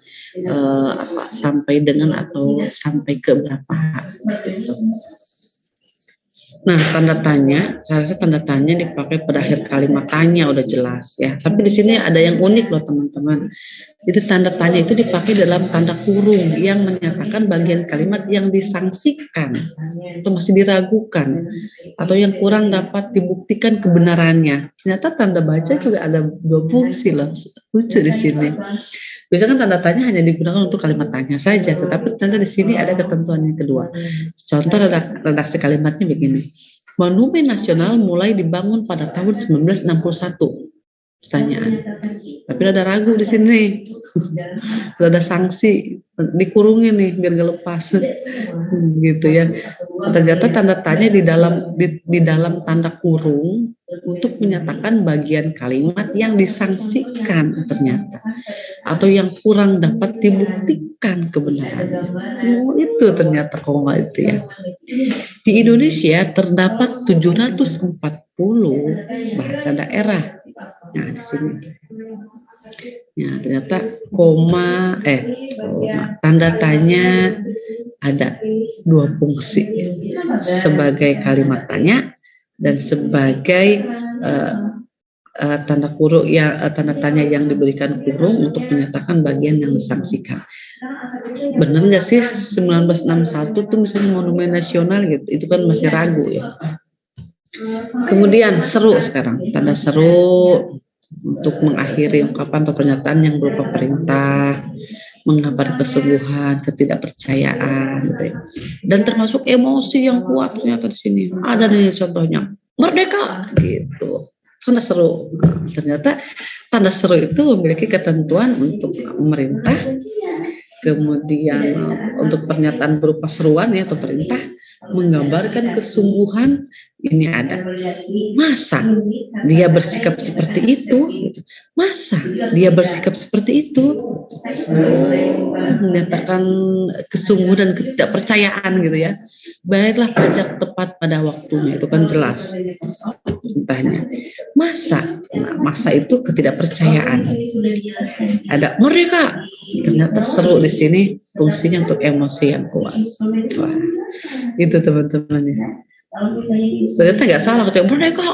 sampai dengan atau sampai ke berapa gitu. Nah, tanda tanya, saya rasa tanda tanya dipakai pada akhir kalimat tanya udah jelas ya. Tapi di sini ada yang unik loh teman-teman. Jadi tanda tanya itu dipakai dalam tanda kurung yang menyatakan bagian kalimat yang disangsikan atau masih diragukan atau yang kurang dapat dibuktikan kebenarannya. Ternyata tanda baca juga ada 2 fungsi loh. Lucu di sini. Biasanya kan tanda tanya hanya digunakan untuk kalimat tanya saja, tetapi ternyata di sini ada ketentuan yang kedua. Contoh redaksi kalimatnya begini. Monumen Nasional mulai dibangun pada tahun 1961. Pertanyaan. Tapi ada ragu di sini. Ada sanksi, dikurungin nih biar gak lepas. Gitu ya. Ternyata tanda tanya di dalam tanda kurung untuk menyatakan bagian kalimat yang disangsikan ternyata atau yang kurang dapat dibuktikan kebenarannya. Oh, itu ternyata koma itu ya. Di Indonesia terdapat 740 bahasa daerah. Nah, di sini. Ya, ternyata tanda tanya ada 2 fungsi. Sebagai kalimat tanya dan sebagai tanda kurung tanda tanya yang diberikan kurung untuk menyatakan bagian yang disangsikan. Benar nggak sih 1961 tuh misalnya Monumen Nasional gitu? Itu kan masih ragu ya. Kemudian seru sekarang, tanda seru untuk mengakhiri ungkapan atau pernyataan yang berupa perintah, menggambar kesungguhan, ketidakpercayaan gitu ya. Dan termasuk emosi yang kuat ternyata di sini. Ada nih contohnya, merdeka gitu. tanda seru. Ternyata tanda seru itu memiliki ketentuan untuk pemerintah, kemudian untuk pernyataan berupa seruan ya atau perintah menggambarkan kesungguhan ini ada. Masa dia bersikap seperti itu? Masa dia bersikap seperti itu? Menyatakan kesungguhan dan ketidakpercayaan gitu ya. Bayarlah pajak tepat pada waktunya, itu kan jelas perintahnya. Masa itu ketidakpercayaan. Ada merdeka, ternyata seru di sini fungsinya untuk emosi yang kuat. Wah, itu teman-teman ya. Ternyata nggak salah ketika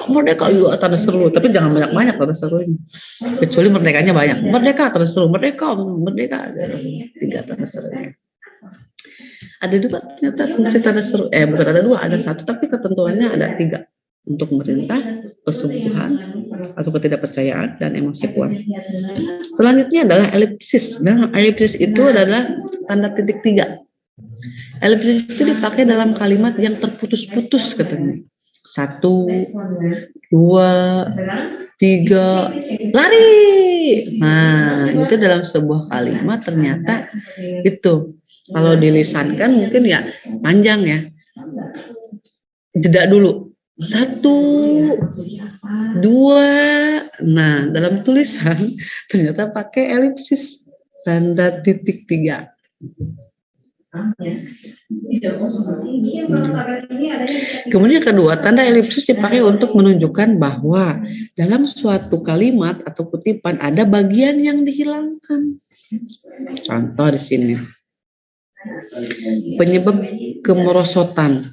merdeka juga tanda seru, tapi jangan banyak tanda serunya. Kecuali merdekanya banyak, merdeka tanda seru, merdeka 3 tanda serunya. Ada 2 ternyata fungsi tanda seru, bukan ada 2, ada 1, tapi ketentuannya ada 3 untuk memerintah, kesungguhan atau ketidakpercayaan dan emosi kuat. Selanjutnya adalah elipsis. Nah, elipsis itu adalah tanda titik 3. Elipsis itu dipakai dalam kalimat yang terputus-putus katanya. 1, 2, 3, lari. Nah, itu dalam sebuah kalimat ternyata itu kalau dilisankan mungkin ya panjang ya. Jeda dulu. 1, 2. Nah, dalam tulisan ternyata pakai elipsis tanda titik 3. Kemudian kedua, tanda elipsis dipakai untuk menunjukkan bahwa dalam suatu kalimat atau kutipan ada bagian yang dihilangkan. Contoh di sini. Penyebab kemerosotan.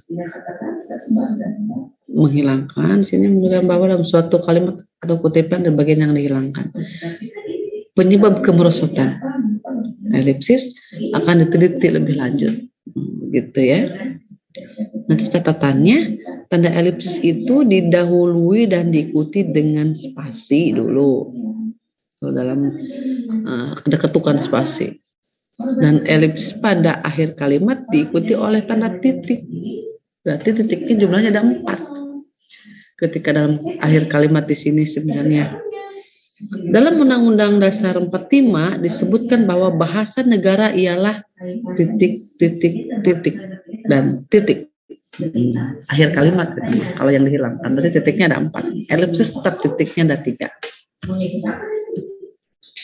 Menghilangkan, di sini menunjukkan bahwa dalam suatu kalimat atau kutipan ada bagian yang dihilangkan. Penyebab kemerosotan. Elipsis akan diteliti lebih lanjut, gitu ya. Nanti catatannya, tanda elipsis itu didahului dan diikuti dengan spasi dulu. Kalau dalam ada ketukan spasi. Dan elipsis pada akhir kalimat diikuti oleh tanda titik. Berarti titiknya jumlahnya ada 4. Ketika dalam akhir kalimat di sini sebenarnya. Dalam Undang-Undang Dasar 45 disebutkan bahwa bahasa negara ialah titik dan titik. Akhir kalimat kalau yang dihilangkan berarti titiknya ada 4. Elipsis tetap titiknya ada 3.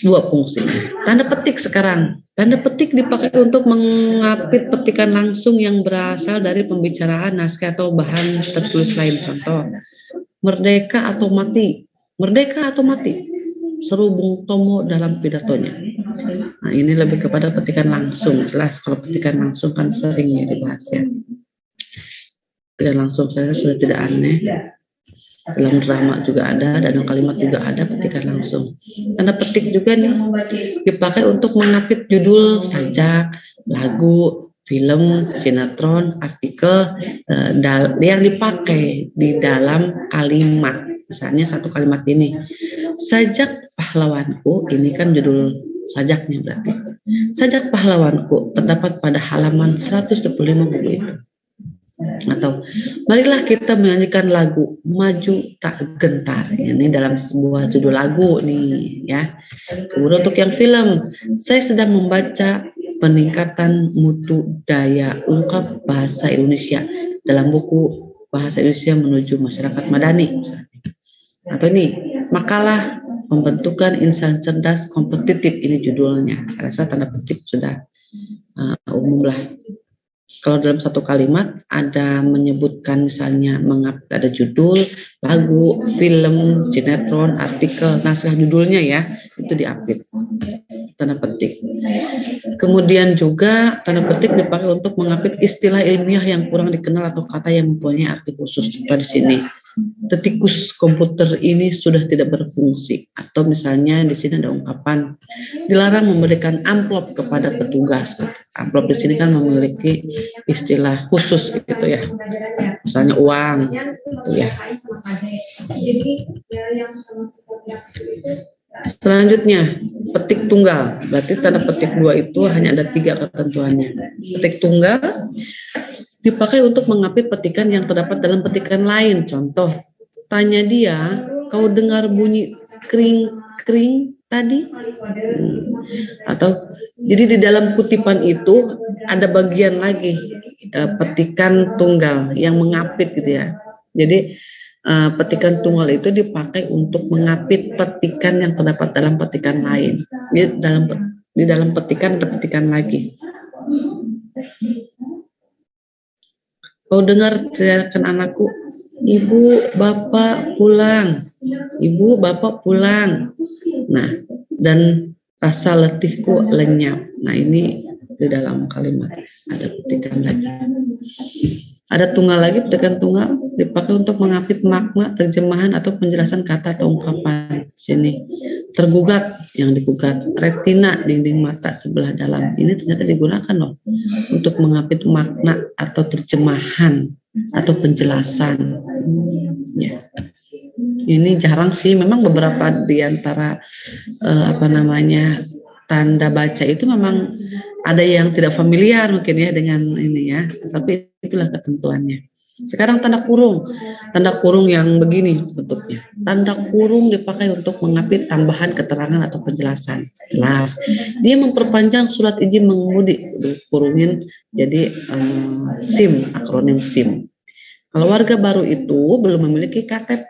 2 fungsi. Tanda petik sekarang. Tanda petik dipakai untuk mengapit petikan langsung yang berasal dari pembicaraan, naskah atau bahan tertulis lain. Contoh, merdeka atau mati. Merdeka atau mati. Seru Bung Tomo dalam pidatonya. Nah, ini lebih kepada petikan langsung. Jelas kalau petikan langsung kan seringnya dibahas ya. Petikan langsung saya sudah tidak aneh. Dalam drama juga ada, dalam kalimat juga ada petikan langsung. Tanda petik juga nih dipakai untuk mengapit judul sajak, lagu, film, sinetron, artikel yang dipakai di dalam kalimat. Misalnya satu kalimat ini, sajak pahlawanku, ini kan judul sajaknya berarti. Sajak pahlawanku terdapat pada halaman 125 buku itu. Atau marilah kita menyanyikan lagu Maju Tak Gentar. Ini dalam sebuah judul lagu nih ya. Kemudian untuk yang film, saya sedang membaca peningkatan mutu daya ungkap bahasa Indonesia dalam buku Bahasa Indonesia Menuju Masyarakat Madani. Atau ini makalah pembentukan insan cerdas kompetitif, ini judulnya. Rasa tanda petik sudah umum lah. Kalau dalam satu kalimat ada menyebutkan misalnya ada judul, lagu, film, sinetron, artikel, naskah judulnya ya, itu diapit tanda petik. Kemudian juga tanda petik dipakai untuk mengapit istilah ilmiah yang kurang dikenal atau kata yang mempunyai arti khusus. Seperti di sini, tetikus komputer ini sudah tidak berfungsi. Atau misalnya di sini ada ungkapan dilarang memberikan amplop kepada petugas. Amplop di sini kan memiliki istilah khusus gitu ya. Misalnya uang gitu ya. Selanjutnya, petik tunggal. Berarti tanda petik 2 itu hanya ada 3 ketentuannya. Petik tunggal dipakai untuk mengapit petikan yang terdapat dalam petikan lain. Contoh, tanya dia kau dengar bunyi kring kring tadi? Atau jadi di dalam kutipan itu ada bagian lagi petikan tunggal yang mengapit gitu ya. Jadi petikan tunggal itu dipakai untuk mengapit petikan yang terdapat dalam petikan lain. Di dalam petikan ada petikan lagi. Kau dengar teriakan anakku, ibu, bapak pulang. Ibu, bapak pulang. Nah, dan rasa letihku lenyap. Nah, ini di dalam kalimat ada petikan lagi. Ada tunggal lagi, petikan tunggal dipakai untuk mengapit makna, terjemahan atau penjelasan kata atau ungkapan. Sini tergugat, yang digugat, retina, dinding mata sebelah dalam. Ini ternyata digunakan loh untuk mengapit makna atau terjemahan atau penjelasan. Ya. Ini jarang sih, memang beberapa di antara tanda baca itu memang ada yang tidak familiar mungkin ya dengan ini ya, tapi itulah ketentuannya. Sekarang tanda kurung yang begini bentuknya. Tanda kurung dipakai untuk mengapit tambahan keterangan atau penjelasan. Jelas, dia memperpanjang surat izin mengemudi, kurungin jadi SIM, akronim SIM. Kalau warga baru itu belum memiliki KTP,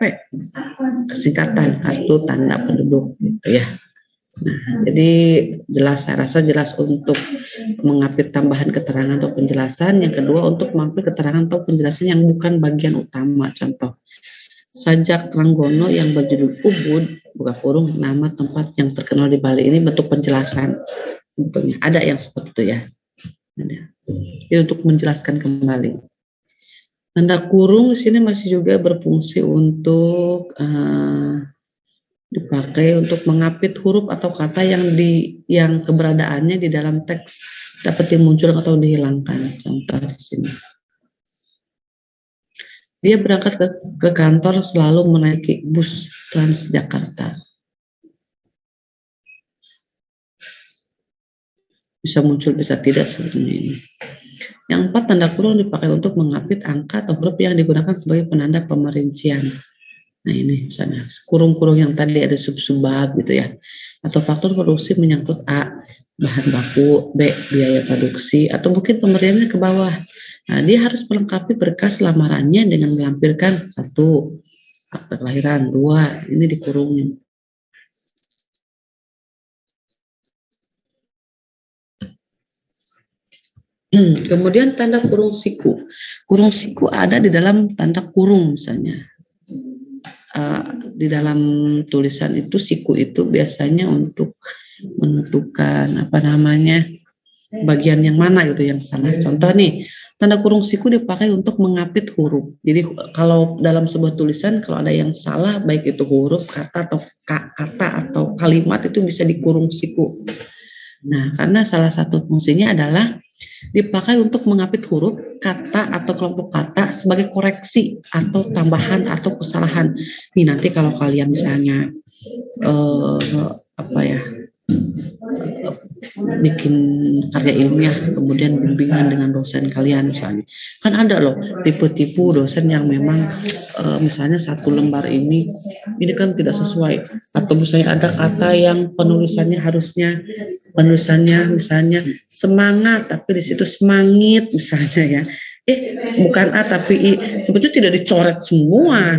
singkatan kartu tanda penduduk, gitu ya. Nah, jadi jelas, saya rasa jelas untuk mengapit tambahan keterangan atau penjelasan. Yang kedua, untuk mengapit keterangan atau penjelasan yang bukan bagian utama. Contoh, Sajak Tranggono yang berjudul Ubud, buka kurung, nama tempat yang terkenal di Bali. Ini bentuk penjelasan. Bentuknya ada yang seperti itu ya. Ada. Ini untuk menjelaskan kembali. Tanda kurung di sini masih juga berfungsi untuk dipakai untuk mengapit huruf atau kata yang keberadaannya di dalam teks dapat dimunculkan atau dihilangkan. Contoh di sini. Dia berangkat ke kantor selalu menaiki bus Transjakarta. Bisa muncul, bisa tidak sebenarnya ini. Yang 4, tanda kurung dipakai untuk mengapit angka atau huruf yang digunakan sebagai penanda pemerincian. Nah ini misalnya kurung-kurung yang tadi ada sub-bab gitu ya, atau faktor produksi menyangkut A, bahan baku, B, biaya produksi, atau mungkin pemberiannya ke bawah. Nah, dia harus melengkapi berkas lamarannya dengan melampirkan 1, akte kelahiran, 2, ini dikurungin. Kemudian tanda kurung siku. Kurung siku ada di dalam tanda kurung misalnya. Di dalam tulisan itu siku itu biasanya untuk menentukan bagian yang mana gitu yang salah. Contoh nih, tanda kurung siku dipakai untuk mengapit huruf. Jadi kalau dalam sebuah tulisan kalau ada yang salah baik itu huruf, kata atau kalimat itu bisa dikurung siku. Nah, karena salah satu fungsinya adalah dipakai untuk mengapit huruf, kata atau kelompok kata sebagai koreksi atau tambahan atau kesalahan. Nih nanti kalau kalian misalnya bikin karya ilmiah kemudian bimbingan dengan dosen kalian misalnya, kan ada loh tipe-tipe dosen yang memang misalnya satu lembar ini kan tidak sesuai, atau misalnya ada kata yang penulisannya misalnya semangat tapi di situ semangit misalnya ya, bukan A tapi I, sebetulnya tidak dicoret semua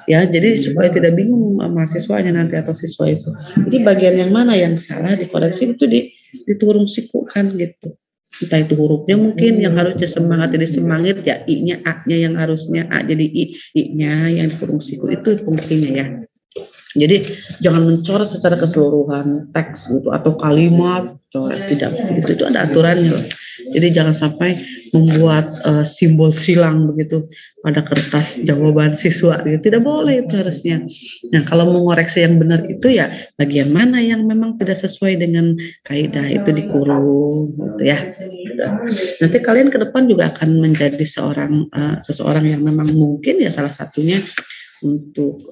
ya, jadi supaya tidak bingung mahasiswanya nanti atau siswa itu. Jadi bagian yang mana yang salah dikoreksi itu diturung siku kan gitu. Entah itu hurufnya mungkin yang harusnya semangat jadi semangit ya, I-nya A-nya yang harusnya A jadi I-nya yang diturung siku, itu fungsinya ya. Jadi jangan mencoret secara keseluruhan teks gitu atau kalimat, coret tidak begitu, itu ada aturannya loh. Jadi jangan sampai membuat simbol silang begitu pada kertas jawaban siswa gitu. Tidak boleh itu harusnya. Nah, kalau mau ngoreksi yang benar itu ya bagian mana yang memang tidak sesuai dengan kaidah itu dikurung gitu ya. Nanti kalian ke depan juga akan menjadi seseorang yang memang mungkin ya salah satunya untuk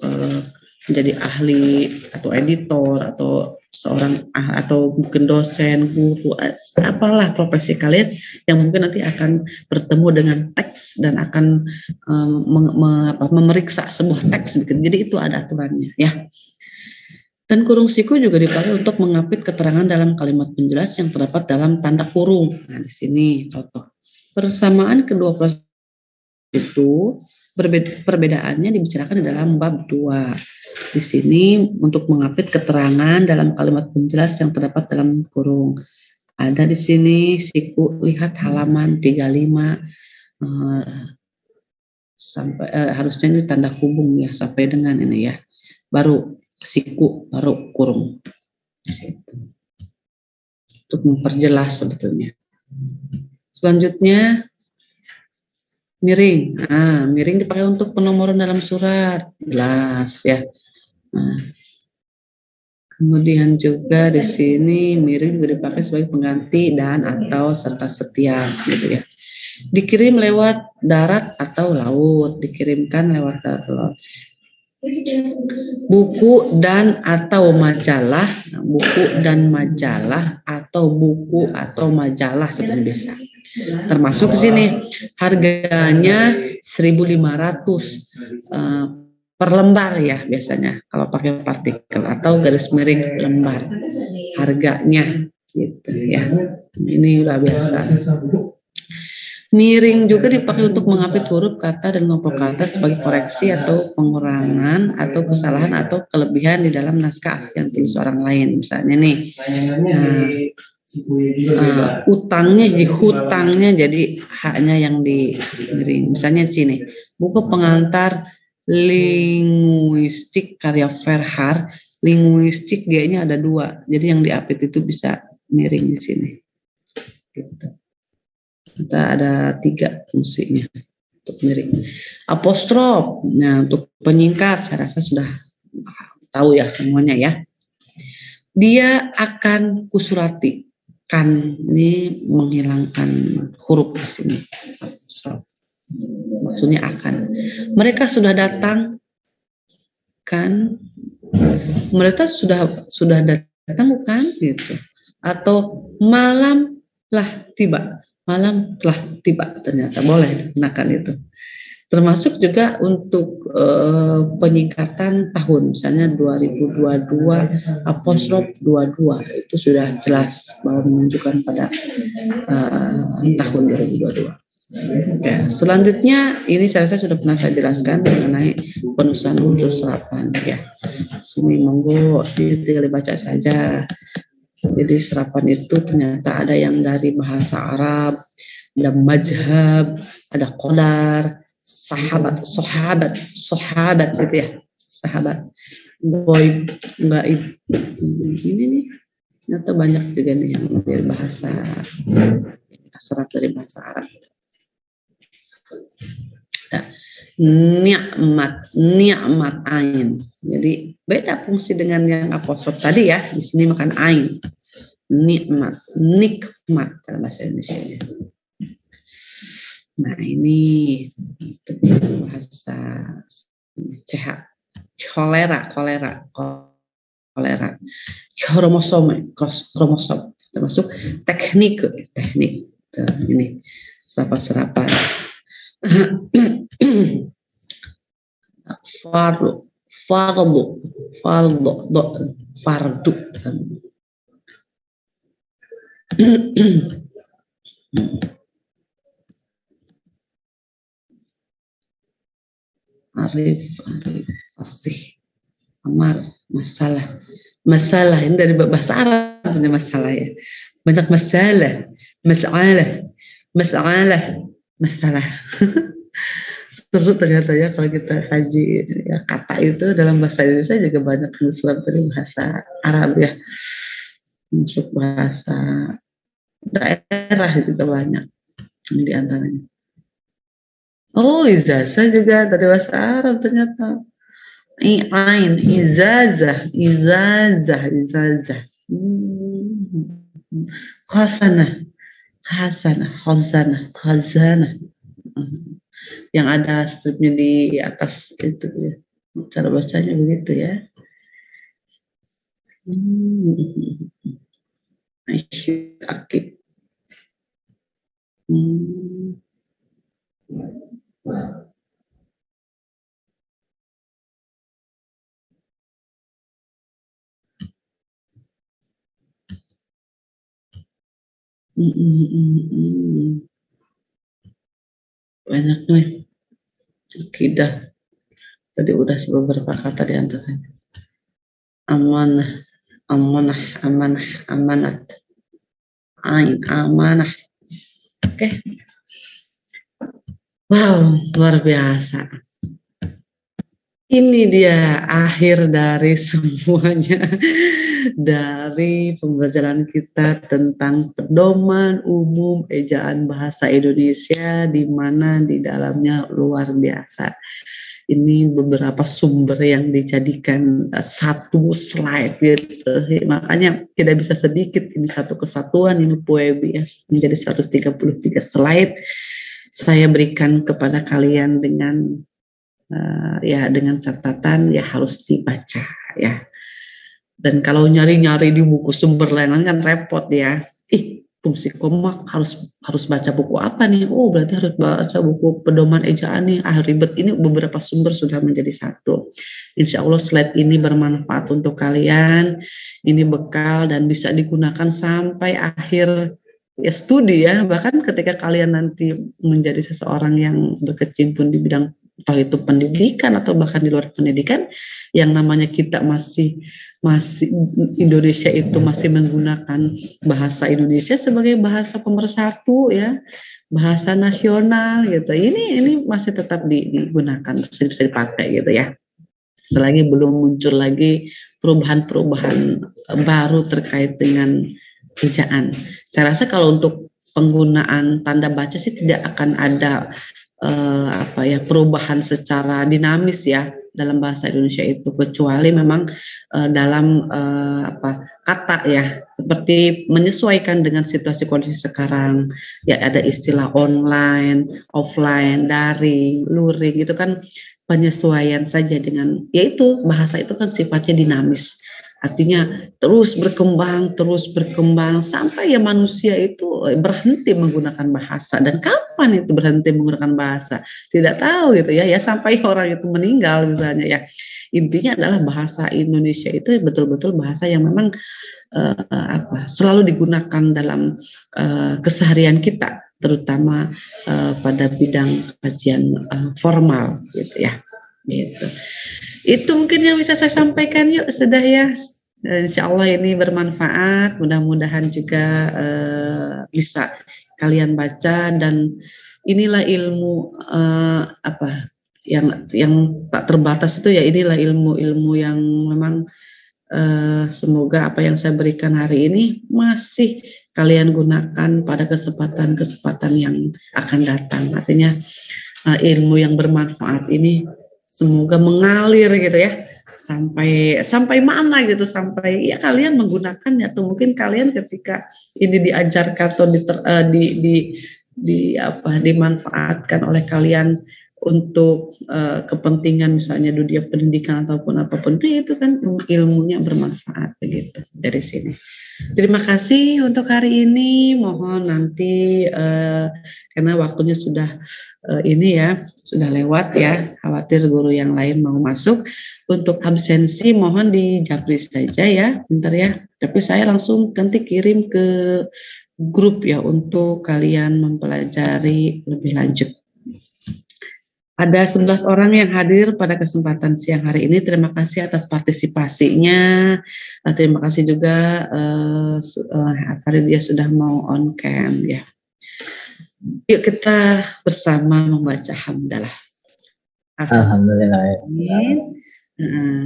menjadi ahli atau editor atau seorang atau mungkin dosen, guru, apalah profesi kalian yang mungkin nanti akan bertemu dengan teks dan akan memeriksa sebuah teks. Jadi itu ada aturannya ya. Dan kurung siku juga dipakai untuk mengapit keterangan dalam kalimat penjelas yang terdapat dalam tanda kurung. Nah, di sini contoh. Persamaan kedua proses itu perbedaannya dibicarakan di dalam bab 2. Di sini untuk mengapit keterangan dalam kalimat penjelas yang terdapat dalam kurung. Ada di sini siku, lihat halaman 35 sampai harusnya ini tanda hubung ya sampai dengan ini ya. Baru siku, baru kurung. Untuk memperjelas sebetulnya. Selanjutnya miring. Nah, miring dipakai untuk penomoran dalam surat. Jelas ya. Nah, kemudian juga di sini miring juga dipakai sebagai pengganti dan atau serta setiap gitu ya. Dikirim lewat darat atau laut, dikirimkan lewat darat atau laut. Buku dan atau majalah, buku dan majalah atau buku atau majalah sebenarnya bisa. Termasuk di sini harganya 1.500 per lembar ya biasanya kalau pakai partikel atau garis miring lembar harganya gitu ya. Ini udah biasa. Miring juga dipakai untuk mengapit huruf kata dan kelompok kata sebagai koreksi atau pengurangan atau kesalahan atau kelebihan di dalam naskah asli yang tulis orang lain. Misalnya nih, utangnya jadi hutangnya jadi haknya yang di miring. Misalnya di sini, buku pengantar linguistik karya Verhaar, linguistik G-nya ada 2, jadi yang diapit itu bisa miring di sini. Gitu. Kita ada 3 fungsinya untuk miring. Apostrof, nah untuk penyingkat, saya rasa sudah tahu ya semuanya ya. Dia akan kusurati, kan ini menghilangkan huruf di sini. Apostrof. Maksudnya akan. Mereka sudah datang, kan? Mereka sudah datang bukan gitu? Atau malam lah tiba. Malam telah tiba, ternyata boleh digunakan itu. Termasuk juga untuk penyingkatan tahun, misalnya 2022 apostrof 22 itu sudah jelas bahwa menunjukkan pada tahun 2022. Oke, selanjutnya ini saya sudah pernah saya jelaskan mengenai penulisan unsur serapan ya. Sini monggo tinggal dibaca saja. Jadi serapan itu ternyata ada yang dari bahasa Arab, ada mazhab, ada qadar, sahabat gitu ya, sahabat, gaib. Ini nih ternyata banyak juga nih yang dari bahasa serap dari bahasa Arab. Nah, ni'mat ain. Jadi beda fungsi dengan yang apostrof tadi ya. Di sini makan ain. Nikmat dalam bahasa Indonesia. Nah, ini bahasa CH. Kolera. Kromosom termasuk teknik. Ini serapan. Fardu. Arif, fasih, amar, masalah ini dari bahasa Arab ini masalah ya, banyak masalah. Seru ternyata ya kalau kita kaji ya, kata itu dalam bahasa Indonesia juga banyak yang dari bahasa Arab ya, masuk bahasa daerah juga banyak di antaranya. Oh, ijazah juga dari bahasa Arab ternyata. Ain, izazah. Khazanah. Yang ada stripnya di atas itu ya. Cara bacanya begitu ya. Hmm. Akib. Hmm. Banyak nih akidah. Tadi udah beberapa kata di antaranya. Amanah, amanah, amanah, amanat. Ain, amanah. Oke. Wow, luar biasa. Ini dia akhir dari semuanya, dari pembelajaran kita tentang pedoman umum ejaan bahasa Indonesia, di mana di dalamnya luar biasa. Ini beberapa sumber yang dijadikan satu slide gitu. Makanya tidak bisa sedikit, ini satu kesatuan, ini Puebi ya, menjadi 133 slide. Saya berikan kepada kalian dengan ya dengan catatan ya harus dibaca ya. Dan kalau nyari-nyari di buku sumber lain kan repot ya. Fungsi koma harus baca buku apa nih? Oh, berarti harus baca buku pedoman ejaan nih. Ribet. Ini beberapa sumber sudah menjadi satu. Insya Allah slide ini bermanfaat untuk kalian. Ini bekal dan bisa digunakan sampai akhir ya studi ya. Bahkan ketika kalian nanti menjadi seseorang yang berkecimpung di bidang entah itu pendidikan atau bahkan di luar pendidikan, yang namanya kita masih Indonesia itu masih menggunakan bahasa Indonesia sebagai bahasa pemersatu ya, bahasa nasional gitu. Ini masih tetap digunakan, bisa dipakai gitu ya. Selagi belum muncul lagi perubahan-perubahan baru terkait dengan ejaan. Saya rasa kalau untuk penggunaan tanda baca sih tidak akan ada perubahan secara dinamis ya dalam bahasa Indonesia itu, kecuali memang dalam kata ya, seperti menyesuaikan dengan situasi kondisi sekarang ya, ada istilah online, offline, daring, luring, itu kan penyesuaian saja dengan yaitu bahasa itu kan sifatnya dinamis. Artinya terus berkembang sampai ya manusia itu berhenti menggunakan bahasa. Dan kapan itu berhenti menggunakan bahasa? Tidak tahu gitu ya. Ya sampai orang itu meninggal misalnya ya. Intinya adalah bahasa Indonesia itu betul-betul bahasa yang memang selalu digunakan dalam keseharian kita, terutama pada bidang kajian formal gitu ya. Gitu. Itu mungkin yang bisa saya sampaikan, yuk sudah ya. Insya Allah ini bermanfaat, mudah-mudahan juga bisa kalian baca, dan inilah ilmu yang tak terbatas itu ya, inilah ilmu-ilmu yang memang semoga apa yang saya berikan hari ini masih kalian gunakan pada kesempatan-kesempatan yang akan datang. Artinya ilmu yang bermanfaat ini semoga mengalir gitu ya, sampai mana gitu, sampai ya kalian menggunakannya, atau mungkin kalian ketika ini diajarkan atau dimanfaatkan oleh kalian untuk kepentingan misalnya dunia pendidikan ataupun apapun itu kan ilmunya bermanfaat begitu dari sini. Terima kasih untuk hari ini. Mohon nanti karena waktunya sudah ini ya, sudah lewat ya, khawatir guru yang lain mau masuk. Untuk absensi mohon dijapri saja ya, bentar ya. Tapi saya langsung nanti kirim ke grup ya untuk kalian mempelajari lebih lanjut. Ada 11 orang yang hadir pada kesempatan siang hari ini. Terima kasih atas partisipasinya. Terima kasih juga Faridia sudah mau on cam ya. Yuk kita bersama membaca hamdalah. Alhamdulillah.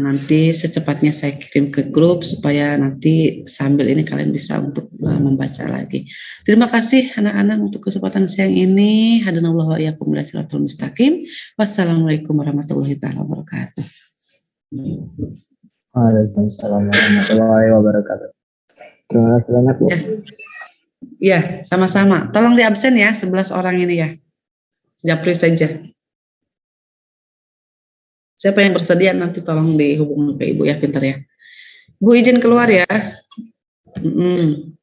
Nanti secepatnya saya kirim ke grup supaya nanti sambil ini kalian bisa untuk membaca lagi. Terima kasih anak-anak untuk kesempatan siang ini. Hadanallahu wa iyyakum ila shiratal mustaqim. Wassalamualaikum warahmatullahi wabarakatuh. Waalaikumsalam warahmatullahi wabarakatuh. Terima kasih banyak, Bu. Ya, sama-sama. Tolong di absen ya 11 orang ini ya. Japri saja. Siapa yang bersedia nanti tolong dihubungi ke Ibu ya, pintar ya. Bu izin keluar ya. Mm-mm.